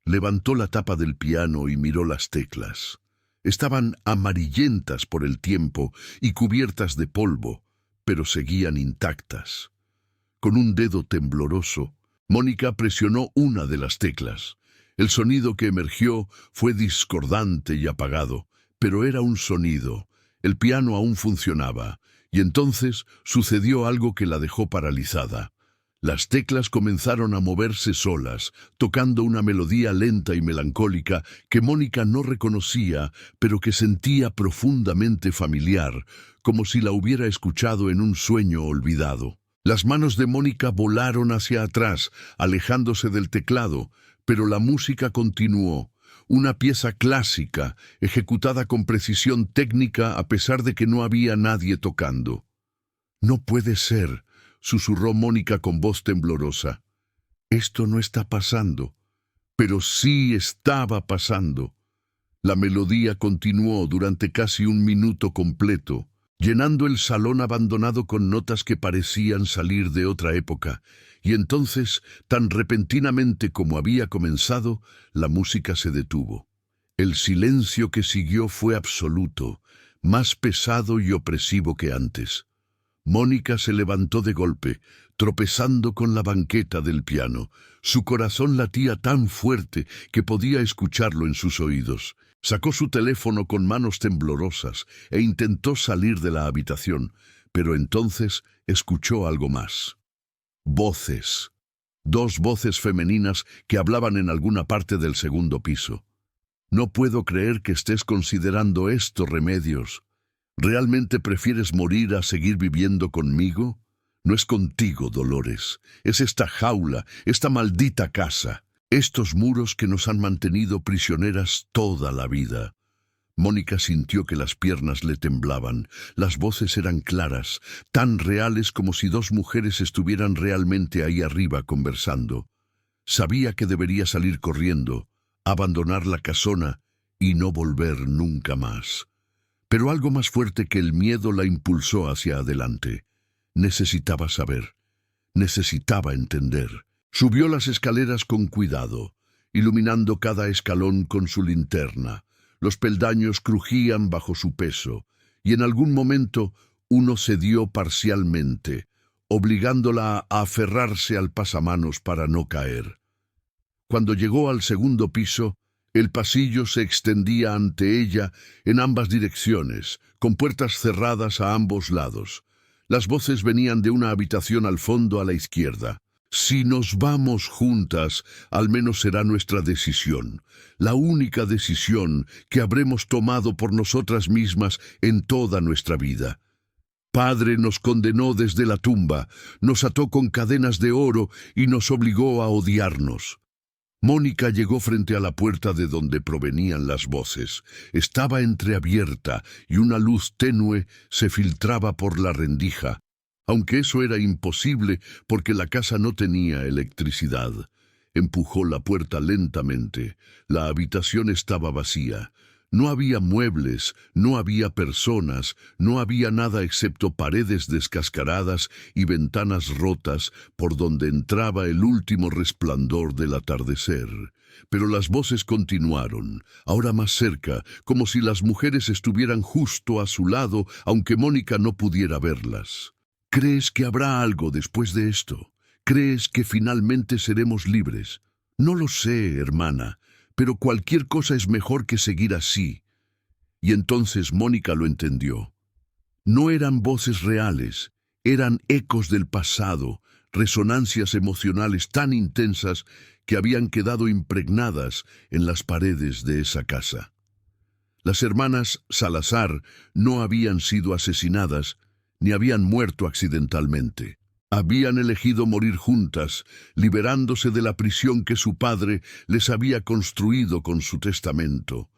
levantó la tapa del piano y miró las teclas. Estaban amarillentas por el tiempo y cubiertas de polvo, pero seguían intactas. Con un dedo tembloroso, Mónica presionó una de las teclas. El sonido que emergió fue discordante y apagado, pero era un sonido. El piano aún funcionaba, y entonces sucedió algo que la dejó paralizada. Las teclas comenzaron a moverse solas, tocando una melodía lenta y melancólica que Mónica no reconocía, pero que sentía profundamente familiar, como si la hubiera escuchado en un sueño olvidado. Las manos de Mónica volaron hacia atrás, alejándose del teclado, pero la música continuó. Una pieza clásica, ejecutada con precisión técnica a pesar de que no había nadie tocando. «No puede ser», susurró Mónica con voz temblorosa. «Esto no está pasando». Pero sí estaba pasando. La melodía continuó durante casi un minuto completo, llenando el salón abandonado con notas que parecían salir de otra época, y entonces, tan repentinamente como había comenzado, la música se detuvo. El silencio que siguió fue absoluto, más pesado y opresivo que antes. Mónica se levantó de golpe, tropezando con la banqueta del piano. Su corazón latía tan fuerte que podía escucharlo en sus oídos. Sacó su teléfono con manos temblorosas e intentó salir de la habitación, pero entonces escuchó algo más. Voces. 2 voces femeninas que hablaban en alguna parte del segundo piso. «No puedo creer que estés considerando esto, Remedios. ¿Realmente prefieres morir a seguir viviendo conmigo? No es contigo, Dolores. Es esta jaula, esta maldita casa. Estos muros que nos han mantenido prisioneras toda la vida». Mónica sintió que las piernas le temblaban. Las voces eran claras, tan reales como si 2 mujeres estuvieran realmente ahí arriba conversando. Sabía que debería salir corriendo, abandonar la casona y no volver nunca más. Pero algo más fuerte que el miedo la impulsó hacia adelante. Necesitaba saber. Necesitaba entender. Subió las escaleras con cuidado, iluminando cada escalón con su linterna. Los peldaños crujían bajo su peso, y en algún momento uno cedió parcialmente, obligándola a aferrarse al pasamanos para no caer. Cuando llegó al segundo piso, el pasillo se extendía ante ella en ambas direcciones, con puertas cerradas a ambos lados. Las voces venían de una habitación al fondo a la izquierda. «Si nos vamos juntas, al menos será nuestra decisión, la única decisión que habremos tomado por nosotras mismas en toda nuestra vida. Padre nos condenó desde la tumba, nos ató con cadenas de oro y nos obligó a odiarnos». Mónica llegó frente a la puerta de donde provenían las voces. Estaba entreabierta y una luz tenue se filtraba por la rendija, aunque eso era imposible porque la casa no tenía electricidad. Empujó la puerta lentamente. La habitación estaba vacía. No había muebles, no había personas, no había nada excepto paredes descascaradas y ventanas rotas por donde entraba el último resplandor del atardecer. Pero las voces continuaron, ahora más cerca, como si las mujeres estuvieran justo a su lado, aunque Mónica no pudiera verlas. ¿Crees que habrá algo después de esto? ¿Crees que finalmente seremos libres? No lo sé, hermana, pero cualquier cosa es mejor que seguir así. Y entonces Mónica lo entendió. No eran voces reales, eran ecos del pasado, resonancias emocionales tan intensas que habían quedado impregnadas en las paredes de esa casa. Las hermanas Salazar no habían sido asesinadas, ni habían muerto accidentalmente. Habían elegido morir juntas, liberándose de la prisión que su padre les había construido con su testamento.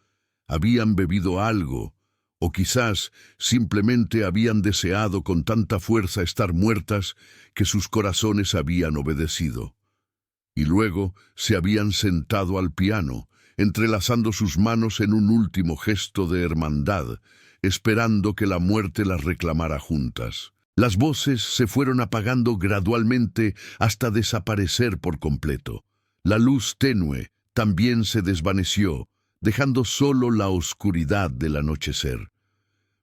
Habían bebido algo, o quizás simplemente habían deseado con tanta fuerza estar muertas que sus corazones habían obedecido. Y luego se habían sentado al piano, entrelazando sus manos en un último gesto de hermandad, esperando que la muerte las reclamara juntas. Las voces se fueron apagando gradualmente hasta desaparecer por completo. La luz tenue también se desvaneció, dejando solo la oscuridad del anochecer.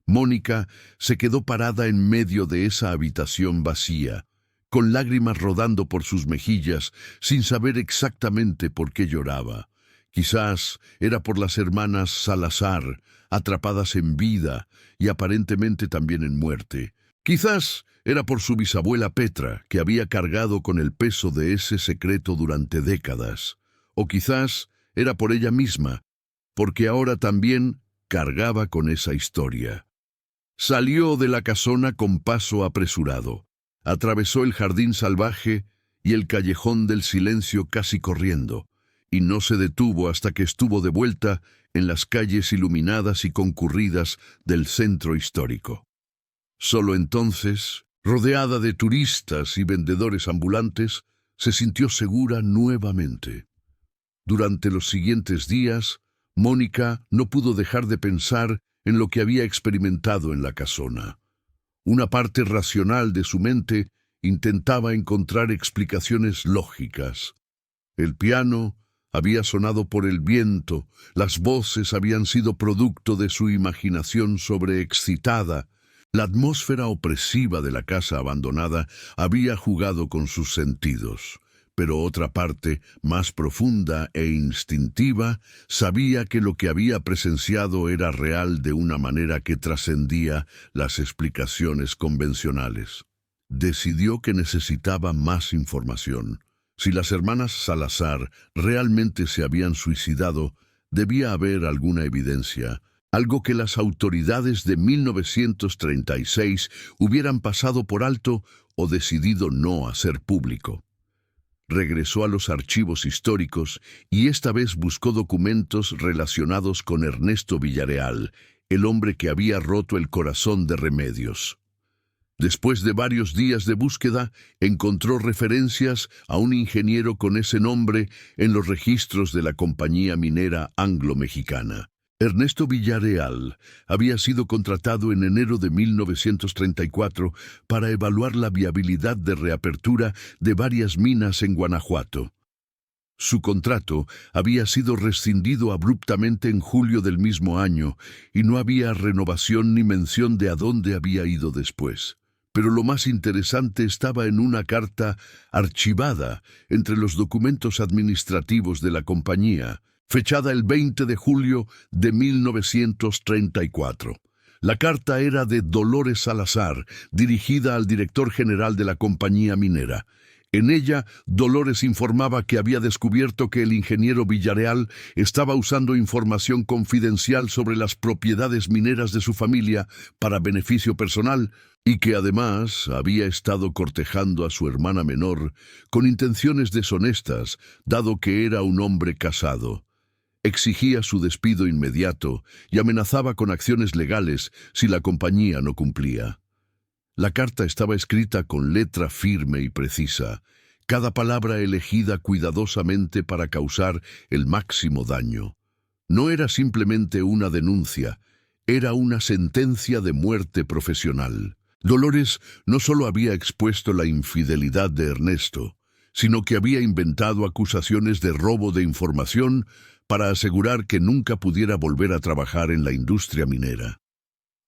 Mónica se quedó parada en medio de esa habitación vacía, con lágrimas rodando por sus mejillas, sin saber exactamente por qué lloraba. Quizás era por las hermanas Salazar, atrapadas en vida y aparentemente también en muerte. Quizás era por su bisabuela Petra, que había cargado con el peso de ese secreto durante décadas. O quizás era por ella misma, porque ahora también cargaba con esa historia. Salió de la casona con paso apresurado. Atravesó el jardín salvaje y el callejón del silencio casi corriendo, y no se detuvo hasta que estuvo de vuelta en las calles iluminadas y concurridas del centro histórico. Solo entonces, rodeada de turistas y vendedores ambulantes, se sintió segura nuevamente. Durante los siguientes días, Mónica no pudo dejar de pensar en lo que había experimentado en la casona. Una parte racional de su mente intentaba encontrar explicaciones lógicas. El piano había sonado por el viento, las voces habían sido producto de su imaginación sobreexcitada. La atmósfera opresiva de la casa abandonada había jugado con sus sentidos, pero otra parte, más profunda e instintiva, sabía que lo que había presenciado era real de una manera que trascendía las explicaciones convencionales. Decidió que necesitaba más información. Si las hermanas Salazar realmente se habían suicidado, debía haber alguna evidencia, algo que las autoridades de 1936 hubieran pasado por alto o decidido no hacer público. Regresó a los archivos históricos y esta vez buscó documentos relacionados con Ernesto Villarreal, el hombre que había roto el corazón de Remedios. Después de varios días de búsqueda, encontró referencias a un ingeniero con ese nombre en los registros de la compañía minera anglo-mexicana. Ernesto Villarreal había sido contratado en enero de 1934 para evaluar la viabilidad de reapertura de varias minas en Guanajuato. Su contrato había sido rescindido abruptamente en julio del mismo año y no había renovación ni mención de a dónde había ido después. Pero lo más interesante estaba en una carta archivada entre los documentos administrativos de la compañía, fechada el 20 de julio de 1934. La carta era de Dolores Salazar, dirigida al director general de la compañía minera. En ella, Dolores informaba que había descubierto que el ingeniero Villarreal estaba usando información confidencial sobre las propiedades mineras de su familia para beneficio personal y que además había estado cortejando a su hermana menor con intenciones deshonestas, dado que era un hombre casado. Exigía su despido inmediato y amenazaba con acciones legales si la compañía no cumplía. La carta estaba escrita con letra firme y precisa, cada palabra elegida cuidadosamente para causar el máximo daño. No era simplemente una denuncia, era una sentencia de muerte profesional. Dolores no solo había expuesto la infidelidad de Ernesto, sino que había inventado acusaciones de robo de información para asegurar que nunca pudiera volver a trabajar en la industria minera.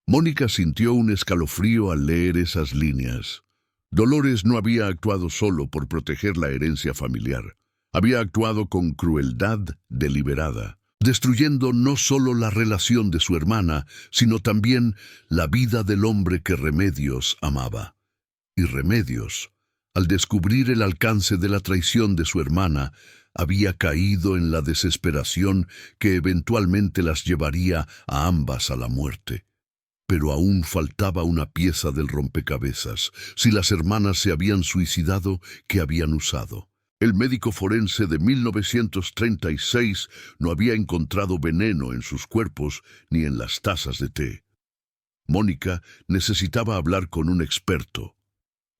Mónica sintió un escalofrío al leer esas líneas. Dolores no había actuado solo por proteger la herencia familiar. Había actuado con crueldad deliberada, destruyendo no solo la relación de su hermana, sino también la vida del hombre que Remedios amaba. Y Remedios, al descubrir el alcance de la traición de su hermana, había caído en la desesperación que eventualmente las llevaría a ambas a la muerte. Pero aún faltaba una pieza del rompecabezas. Si las hermanas se habían suicidado, ¿qué habían usado? El médico forense de 1936 no había encontrado veneno en sus cuerpos ni en las tazas de té. Mónica necesitaba hablar con un experto.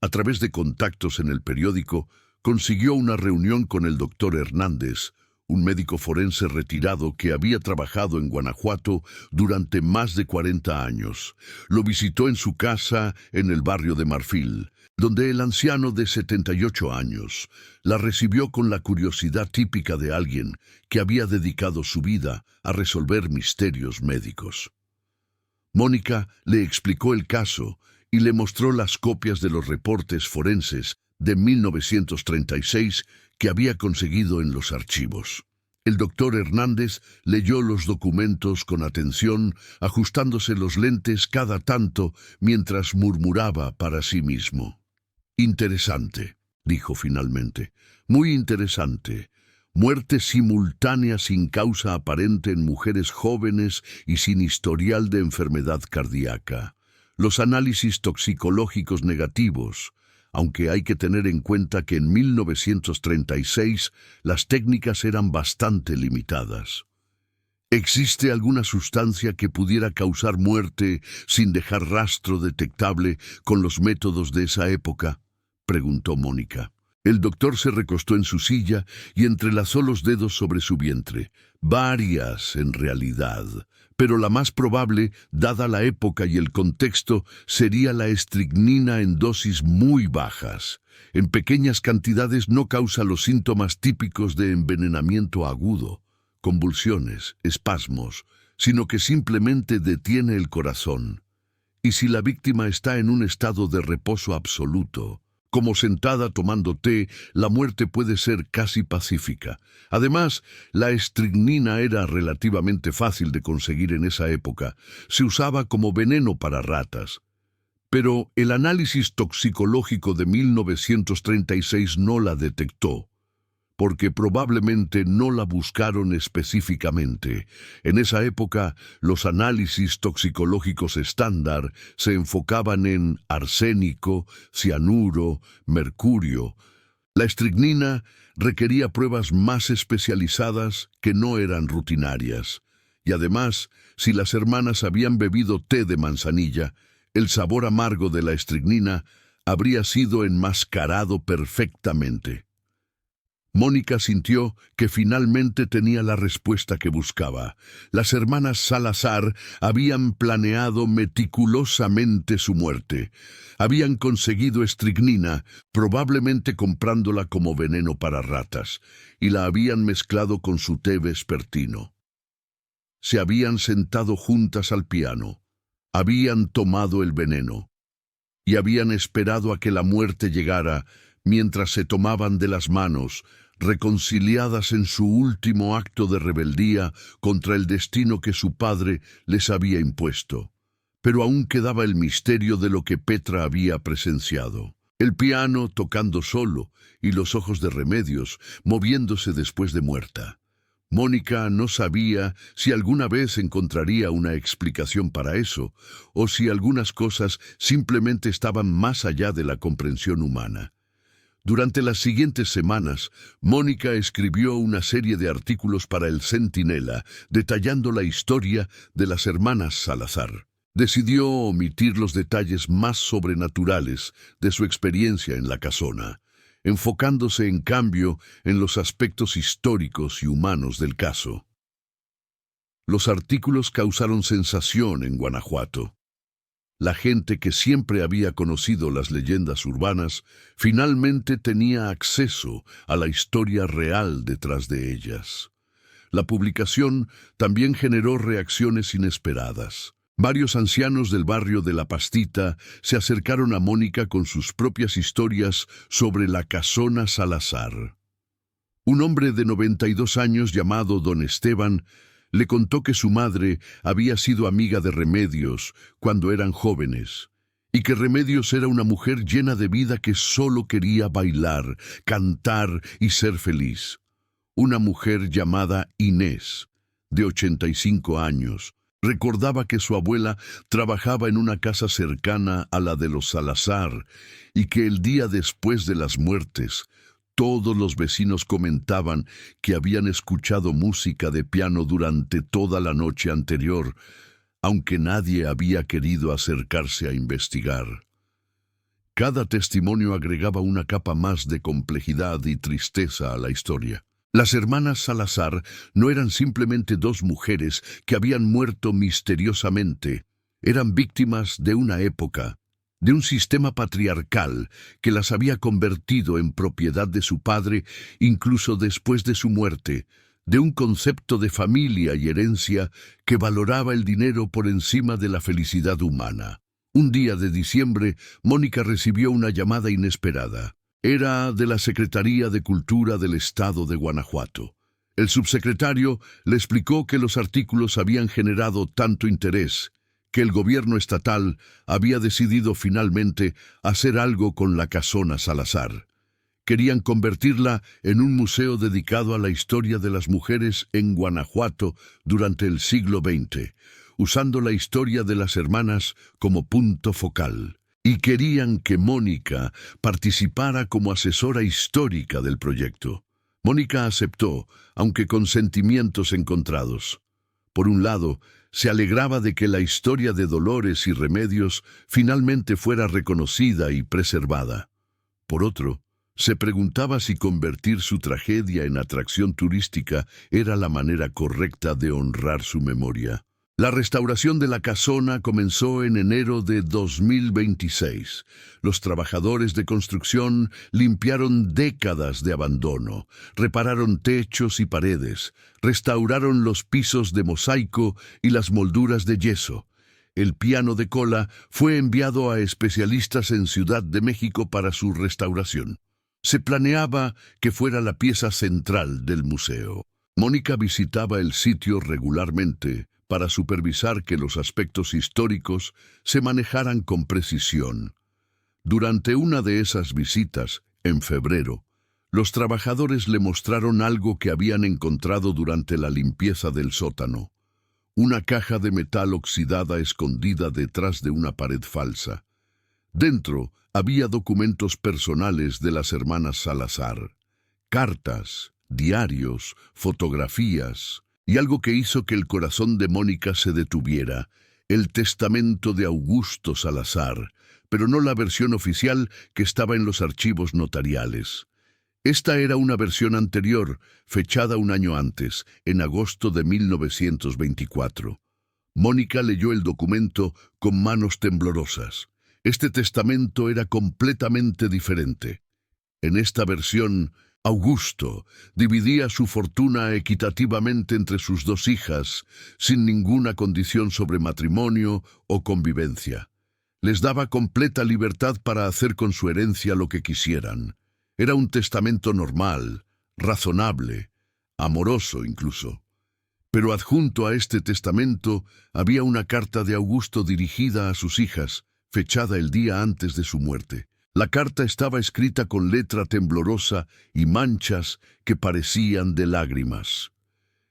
A través de contactos en el periódico, consiguió una reunión con el doctor Hernández, un médico forense retirado que había trabajado en Guanajuato durante más de 40 años. Lo visitó en su casa en el barrio de Marfil, donde el anciano de 78 años la recibió con la curiosidad típica de alguien que había dedicado su vida a resolver misterios médicos. Mónica le explicó el caso y le mostró las copias de los reportes forenses de 1936 que había conseguido en los archivos. El doctor Hernández leyó los documentos con atención, ajustándose los lentes cada tanto mientras murmuraba para sí mismo. «Interesante», dijo finalmente. «Muy interesante. Muerte simultánea sin causa aparente en mujeres jóvenes y sin historial de enfermedad cardíaca. Los análisis toxicológicos negativos, aunque hay que tener en cuenta que en 1936 las técnicas eran bastante limitadas. ¿Existe alguna sustancia que pudiera causar muerte sin dejar rastro detectable con los métodos de esa época?», preguntó Mónica. El doctor se recostó en su silla y entrelazó los dedos sobre su vientre. «Varias, en realidad, pero la más probable, dada la época y el contexto, sería la estricnina en dosis muy bajas. En pequeñas cantidades no causa los síntomas típicos de envenenamiento agudo, convulsiones, espasmos, sino que simplemente detiene el corazón. Y si la víctima está en un estado de reposo absoluto, como sentada tomando té, la muerte puede ser casi pacífica. Además, la estricnina era relativamente fácil de conseguir en esa época. Se usaba como veneno para ratas. Pero el análisis toxicológico de 1936 no la detectó, porque probablemente no la buscaron específicamente. En esa época, los análisis toxicológicos estándar se enfocaban en arsénico, cianuro, mercurio. La estricnina requería pruebas más especializadas que no eran rutinarias. Y además, si las hermanas habían bebido té de manzanilla, el sabor amargo de la estricnina habría sido enmascarado perfectamente. Mónica sintió que finalmente tenía la respuesta que buscaba. Las hermanas Salazar habían planeado meticulosamente su muerte. Habían conseguido estricnina, probablemente comprándola como veneno para ratas, y la habían mezclado con su té vespertino. Se habían sentado juntas al piano, habían tomado el veneno, y habían esperado a que la muerte llegara mientras se tomaban de las manos, reconciliadas en su último acto de rebeldía contra el destino que su padre les había impuesto. Pero aún quedaba el misterio de lo que Petra había presenciado. El piano tocando solo y los ojos de Remedios moviéndose después de muerta. Mónica no sabía si alguna vez encontraría una explicación para eso, o si algunas cosas simplemente estaban más allá de la comprensión humana. Durante las siguientes semanas, Mónica escribió una serie de artículos para el Centinela, detallando la historia de las hermanas Salazar. Decidió omitir los detalles más sobrenaturales de su experiencia en la casona. enfocándose en cambio en los aspectos históricos y humanos del caso. Los artículos causaron sensación en Guanajuato. La gente que siempre había conocido las leyendas urbanas finalmente tenía acceso a la historia real detrás de ellas. La publicación también generó reacciones inesperadas. Varios ancianos del barrio de La Pastita se acercaron a Mónica con sus propias historias sobre la Casona Salazar. Un hombre de 92 años llamado Don Esteban le contó que su madre había sido amiga de Remedios cuando eran jóvenes, y que Remedios era una mujer llena de vida que solo quería bailar, cantar y ser feliz. Una mujer llamada Inés, de 85 años, recordaba que su abuela trabajaba en una casa cercana a la de los Salazar y que el día después de las muertes, todos los vecinos comentaban que habían escuchado música de piano durante toda la noche anterior, aunque nadie había querido acercarse a investigar. Cada testimonio agregaba una capa más de complejidad y tristeza a la historia. Las hermanas Salazar no eran simplemente dos mujeres que habían muerto misteriosamente. Eran víctimas de una época, de un sistema patriarcal que las había convertido en propiedad de su padre incluso después de su muerte, de un concepto de familia y herencia que valoraba el dinero por encima de la felicidad humana. Un día de diciembre, Mónica recibió una llamada inesperada. Era de la Secretaría de Cultura del Estado de Guanajuato. El subsecretario le explicó que los artículos habían generado tanto interés que el gobierno estatal había decidido finalmente hacer algo con la Casona Salazar. Querían convertirla en un museo dedicado a la historia de las mujeres en Guanajuato durante el siglo XX, usando la historia de las hermanas como punto focal. Y querían que Mónica participara como asesora histórica del proyecto. Mónica aceptó, aunque con sentimientos encontrados. Por un lado, se alegraba de que la historia de Dolores y Remedios finalmente fuera reconocida y preservada. Por otro, se preguntaba si convertir su tragedia en atracción turística era la manera correcta de honrar su memoria. La restauración de la casona comenzó en enero de 2026. Los trabajadores de construcción limpiaron décadas de abandono, repararon techos y paredes, restauraron los pisos de mosaico y las molduras de yeso. El piano de cola fue enviado a especialistas en Ciudad de México para su restauración. Se planeaba que fuera la pieza central del museo. Mónica visitaba el sitio regularmente para supervisar que los aspectos históricos se manejaran con precisión. Durante una de esas visitas, en febrero, los trabajadores le mostraron algo que habían encontrado durante la limpieza del sótano. Una caja de metal oxidada escondida detrás de una pared falsa. Dentro había documentos personales de las hermanas Salazar, cartas, diarios, fotografías, y algo que hizo que el corazón de Mónica se detuviera, el testamento de Augusto Salazar, pero no la versión oficial que estaba en los archivos notariales. Esta era una versión anterior, fechada un año antes, en agosto de 1924. Mónica leyó el documento con manos temblorosas. Este testamento era completamente diferente. En esta versión, Augusto dividía su fortuna equitativamente entre sus dos hijas, sin ninguna condición sobre matrimonio o convivencia. Les daba completa libertad para hacer con su herencia lo que quisieran. Era un testamento normal, razonable, amoroso incluso. Pero adjunto a este testamento había una carta de Augusto dirigida a sus hijas, fechada el día antes de su muerte. La carta estaba escrita con letra temblorosa y manchas que parecían de lágrimas.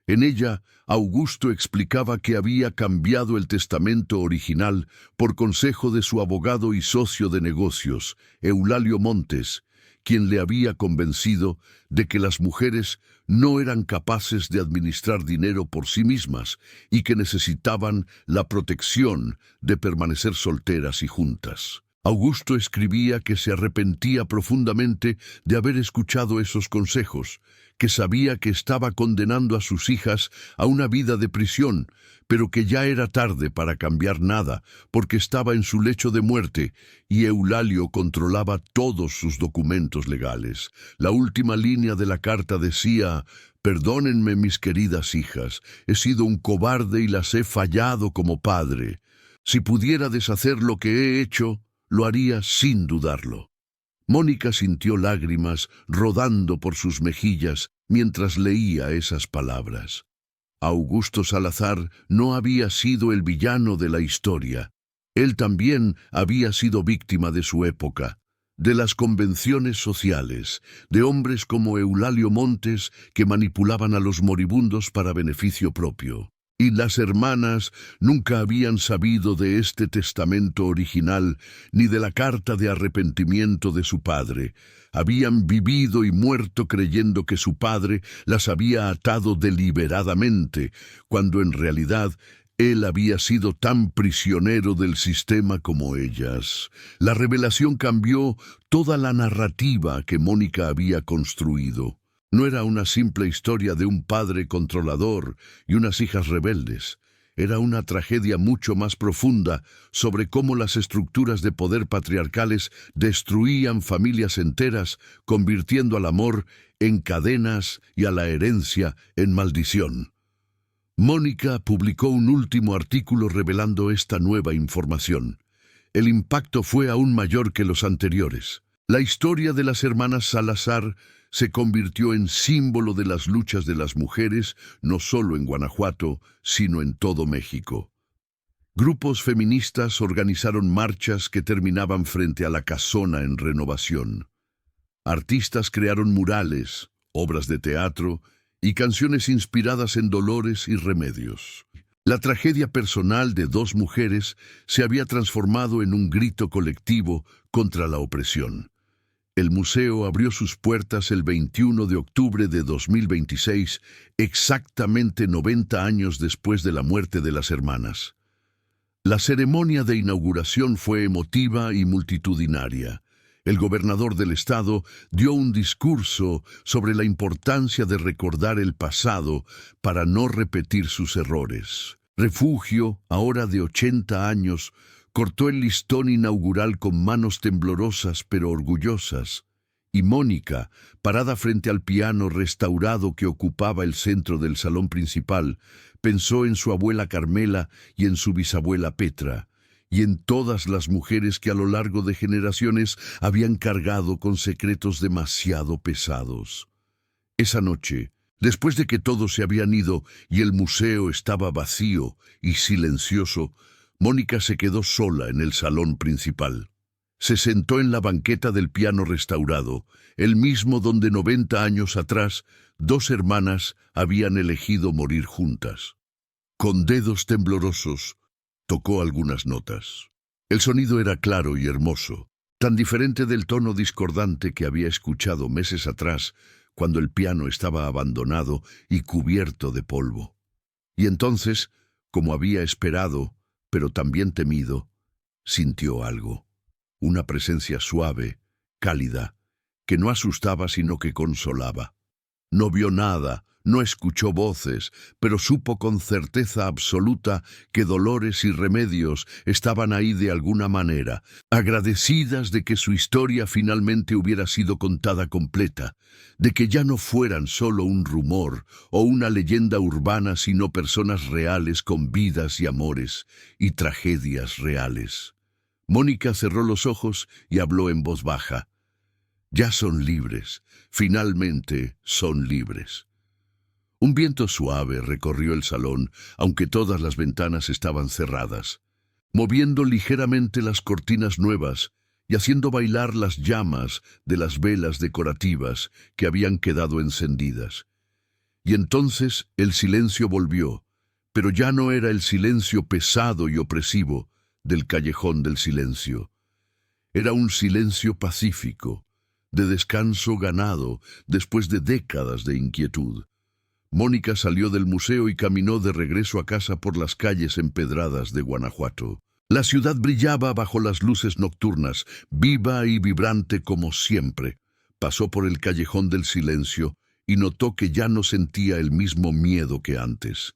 En ella, Augusto explicaba que había cambiado el testamento original por consejo de su abogado y socio de negocios, Eulalio Montes, quien le había convencido de que las mujeres no eran capaces de administrar dinero por sí mismas y que necesitaban la protección de permanecer solteras y juntas. Augusto escribía que se arrepentía profundamente de haber escuchado esos consejos, que sabía que estaba condenando a sus hijas a una vida de prisión, pero que ya era tarde para cambiar nada, porque estaba en su lecho de muerte, y Eulalio controlaba todos sus documentos legales. La última línea de la carta decía: «Perdónenme, mis queridas hijas, he sido un cobarde y las he fallado como padre. Si pudiera deshacer lo que he hecho, lo haría sin dudarlo». Mónica sintió lágrimas rodando por sus mejillas mientras leía esas palabras. Augusto Salazar no había sido el villano de la historia. Él también había sido víctima de su época, de las convenciones sociales, de hombres como Eulalio Montes que manipulaban a los moribundos para beneficio propio. Y las hermanas nunca habían sabido de este testamento original ni de la carta de arrepentimiento de su padre. Habían vivido y muerto creyendo que su padre las había atado deliberadamente, cuando en realidad él había sido tan prisionero del sistema como ellas. La revelación cambió toda la narrativa que Mónica había construido. No era una simple historia de un padre controlador y unas hijas rebeldes. Era una tragedia mucho más profunda sobre cómo las estructuras de poder patriarcales destruían familias enteras, convirtiendo al amor en cadenas y a la herencia en maldición. Mónica publicó un último artículo revelando esta nueva información. El impacto fue aún mayor que los anteriores. La historia de las hermanas Salazar se convirtió en símbolo de las luchas de las mujeres, no solo en Guanajuato, sino en todo México. Grupos feministas organizaron marchas que terminaban frente a la Casona en Renovación. Artistas crearon murales, obras de teatro y canciones inspiradas en dolores y remedios. La tragedia personal de dos mujeres se había transformado en un grito colectivo contra la opresión. El museo abrió sus puertas el 21 de octubre de 2026, exactamente 90 años después de la muerte de las hermanas. La ceremonia de inauguración fue emotiva y multitudinaria. El gobernador del estado dio un discurso sobre la importancia de recordar el pasado para no repetir sus errores. Refugio, ahora de 80 años, cortó el listón inaugural con manos temblorosas pero orgullosas, y Mónica, parada frente al piano restaurado que ocupaba el centro del salón principal, pensó en su abuela Carmela y en su bisabuela Petra, y en todas las mujeres que a lo largo de generaciones habían cargado con secretos demasiado pesados. Esa noche, después de que todos se habían ido y el museo estaba vacío y silencioso, Mónica se quedó sola en el salón principal. Se sentó en la banqueta del piano restaurado, el mismo donde 90 años atrás dos hermanas habían elegido morir juntas. Con dedos temblorosos, tocó algunas notas. El sonido era claro y hermoso, tan diferente del tono discordante que había escuchado meses atrás, cuando el piano estaba abandonado y cubierto de polvo. Y entonces, como había esperado, pero también temido, sintió algo. Una presencia suave, cálida, que no asustaba sino que consolaba. No vio nada, no escuchó voces, pero supo con certeza absoluta que dolores y remedios estaban ahí de alguna manera, agradecidas de que su historia finalmente hubiera sido contada completa, de que ya no fueran solo un rumor o una leyenda urbana, sino personas reales con vidas y amores y tragedias reales. Mónica cerró los ojos y habló en voz baja. Ya son libres, finalmente son libres. Un viento suave recorrió el salón, aunque todas las ventanas estaban cerradas, moviendo ligeramente las cortinas nuevas y haciendo bailar las llamas de las velas decorativas que habían quedado encendidas. Y entonces el silencio volvió, pero ya no era el silencio pesado y opresivo del callejón del silencio. Era un silencio pacífico, de descanso ganado después de décadas de inquietud. Mónica salió del museo y caminó de regreso a casa por las calles empedradas de Guanajuato. La ciudad brillaba bajo las luces nocturnas, viva y vibrante como siempre. Pasó por el callejón del silencio y notó que ya no sentía el mismo miedo que antes.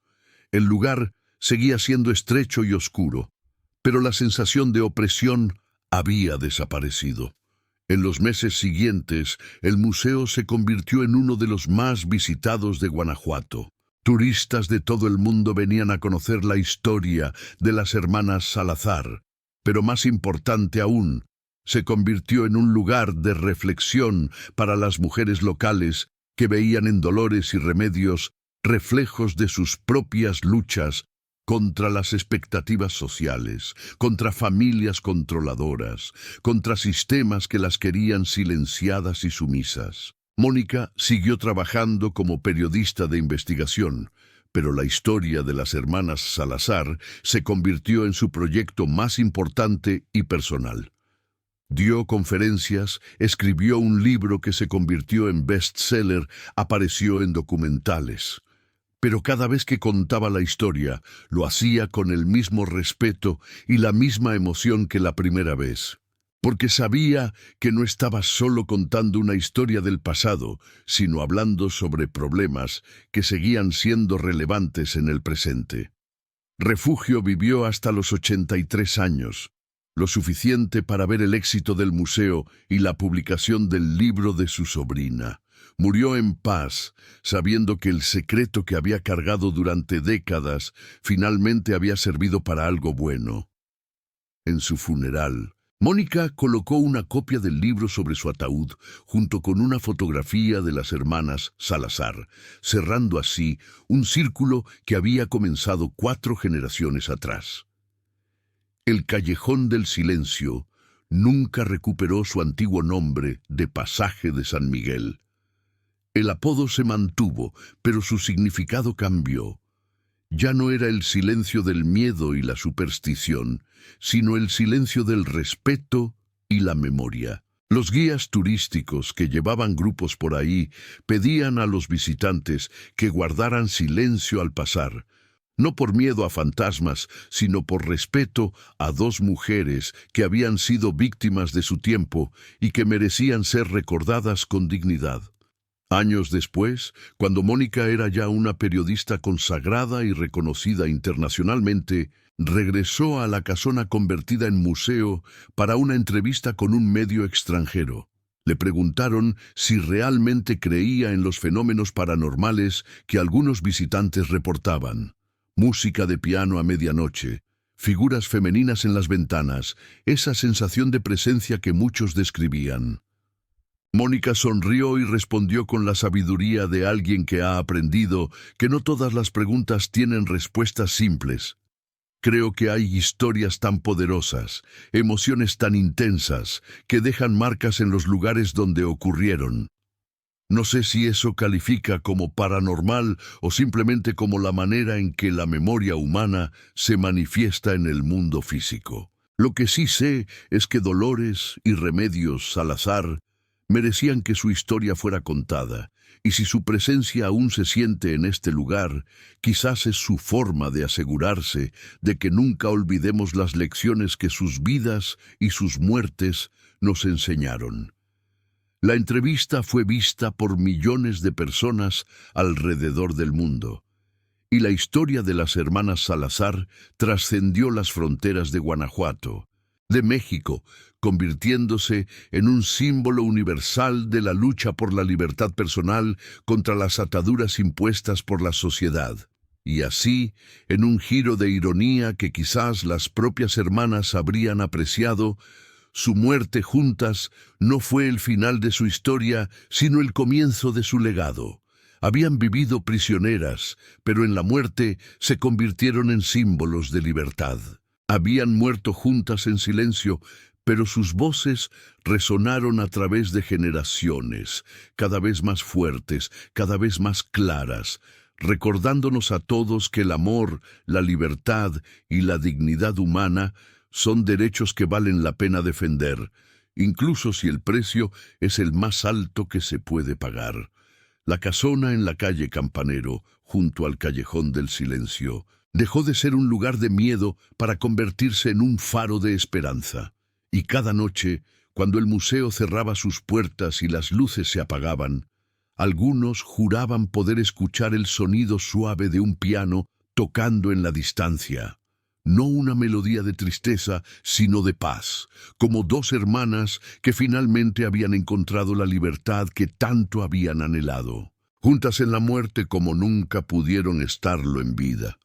El lugar seguía siendo estrecho y oscuro, pero la sensación de opresión había desaparecido. En los meses siguientes, el museo se convirtió en uno de los más visitados de Guanajuato. Turistas de todo el mundo venían a conocer la historia de las hermanas Salazar, pero más importante aún, se convirtió en un lugar de reflexión para las mujeres locales que veían en Dolores y Remedios reflejos de sus propias luchas contra las expectativas sociales, contra familias controladoras, contra sistemas que las querían silenciadas y sumisas. Mónica siguió trabajando como periodista de investigación, pero la historia de las hermanas Salazar se convirtió en su proyecto más importante y personal. Dio conferencias, escribió un libro que se convirtió en bestseller, apareció en documentales. Pero cada vez que contaba la historia, lo hacía con el mismo respeto y la misma emoción que la primera vez. Porque sabía que no estaba solo contando una historia del pasado, sino hablando sobre problemas que seguían siendo relevantes en el presente. Refugio vivió hasta los 83 años, lo suficiente para ver el éxito del museo y la publicación del libro de su sobrina. Murió en paz, sabiendo que el secreto que había cargado durante décadas finalmente había servido para algo bueno. En su funeral, Mónica colocó una copia del libro sobre su ataúd, junto con una fotografía de las hermanas Salazar, cerrando así un círculo que había comenzado 4 generaciones atrás. El Callejón del Silencio nunca recuperó su antiguo nombre de Pasaje de San Miguel. El apodo se mantuvo, pero su significado cambió. Ya no era el silencio del miedo y la superstición, sino el silencio del respeto y la memoria. Los guías turísticos que llevaban grupos por ahí pedían a los visitantes que guardaran silencio al pasar, no por miedo a fantasmas, sino por respeto a 2 mujeres que habían sido víctimas de su tiempo y que merecían ser recordadas con dignidad. Años después, cuando Mónica era ya una periodista consagrada y reconocida internacionalmente, regresó a la casona convertida en museo para una entrevista con un medio extranjero. Le preguntaron si realmente creía en los fenómenos paranormales que algunos visitantes reportaban. Música de piano a medianoche, figuras femeninas en las ventanas, esa sensación de presencia que muchos describían. Mónica sonrió y respondió con la sabiduría de alguien que ha aprendido que no todas las preguntas tienen respuestas simples. Creo que hay historias tan poderosas, emociones tan intensas, que dejan marcas en los lugares donde ocurrieron. No sé si eso califica como paranormal o simplemente como la manera en que la memoria humana se manifiesta en el mundo físico. Lo que sí sé es que Dolores y Remedios Salazar merecían que su historia fuera contada, y si su presencia aún se siente en este lugar, quizás es su forma de asegurarse de que nunca olvidemos las lecciones que sus vidas y sus muertes nos enseñaron. La entrevista fue vista por millones de personas alrededor del mundo, y la historia de las hermanas Salazar trascendió las fronteras de Guanajuato, de México, convirtiéndose en un símbolo universal de la lucha por la libertad personal contra las ataduras impuestas por la sociedad. Y así, en un giro de ironía que quizás las propias hermanas habrían apreciado, su muerte juntas no fue el final de su historia, sino el comienzo de su legado. Habían vivido prisioneras, pero en la muerte se convirtieron en símbolos de libertad. Habían muerto juntas en silencio, pero sus voces resonaron a través de generaciones, cada vez más fuertes, cada vez más claras, recordándonos a todos que el amor, la libertad y la dignidad humana son derechos que valen la pena defender, incluso si el precio es el más alto que se puede pagar. La casona en la calle Campanero, junto al Callejón del Silencio, Dejó de ser un lugar de miedo para convertirse en un faro de esperanza. Y cada noche, cuando el museo cerraba sus puertas y las luces se apagaban, algunos juraban poder escuchar el sonido suave de un piano tocando en la distancia. No una melodía de tristeza, sino de paz, como dos hermanas que finalmente habían encontrado la libertad que tanto habían anhelado. Juntas en la muerte como nunca pudieron estarlo en vida.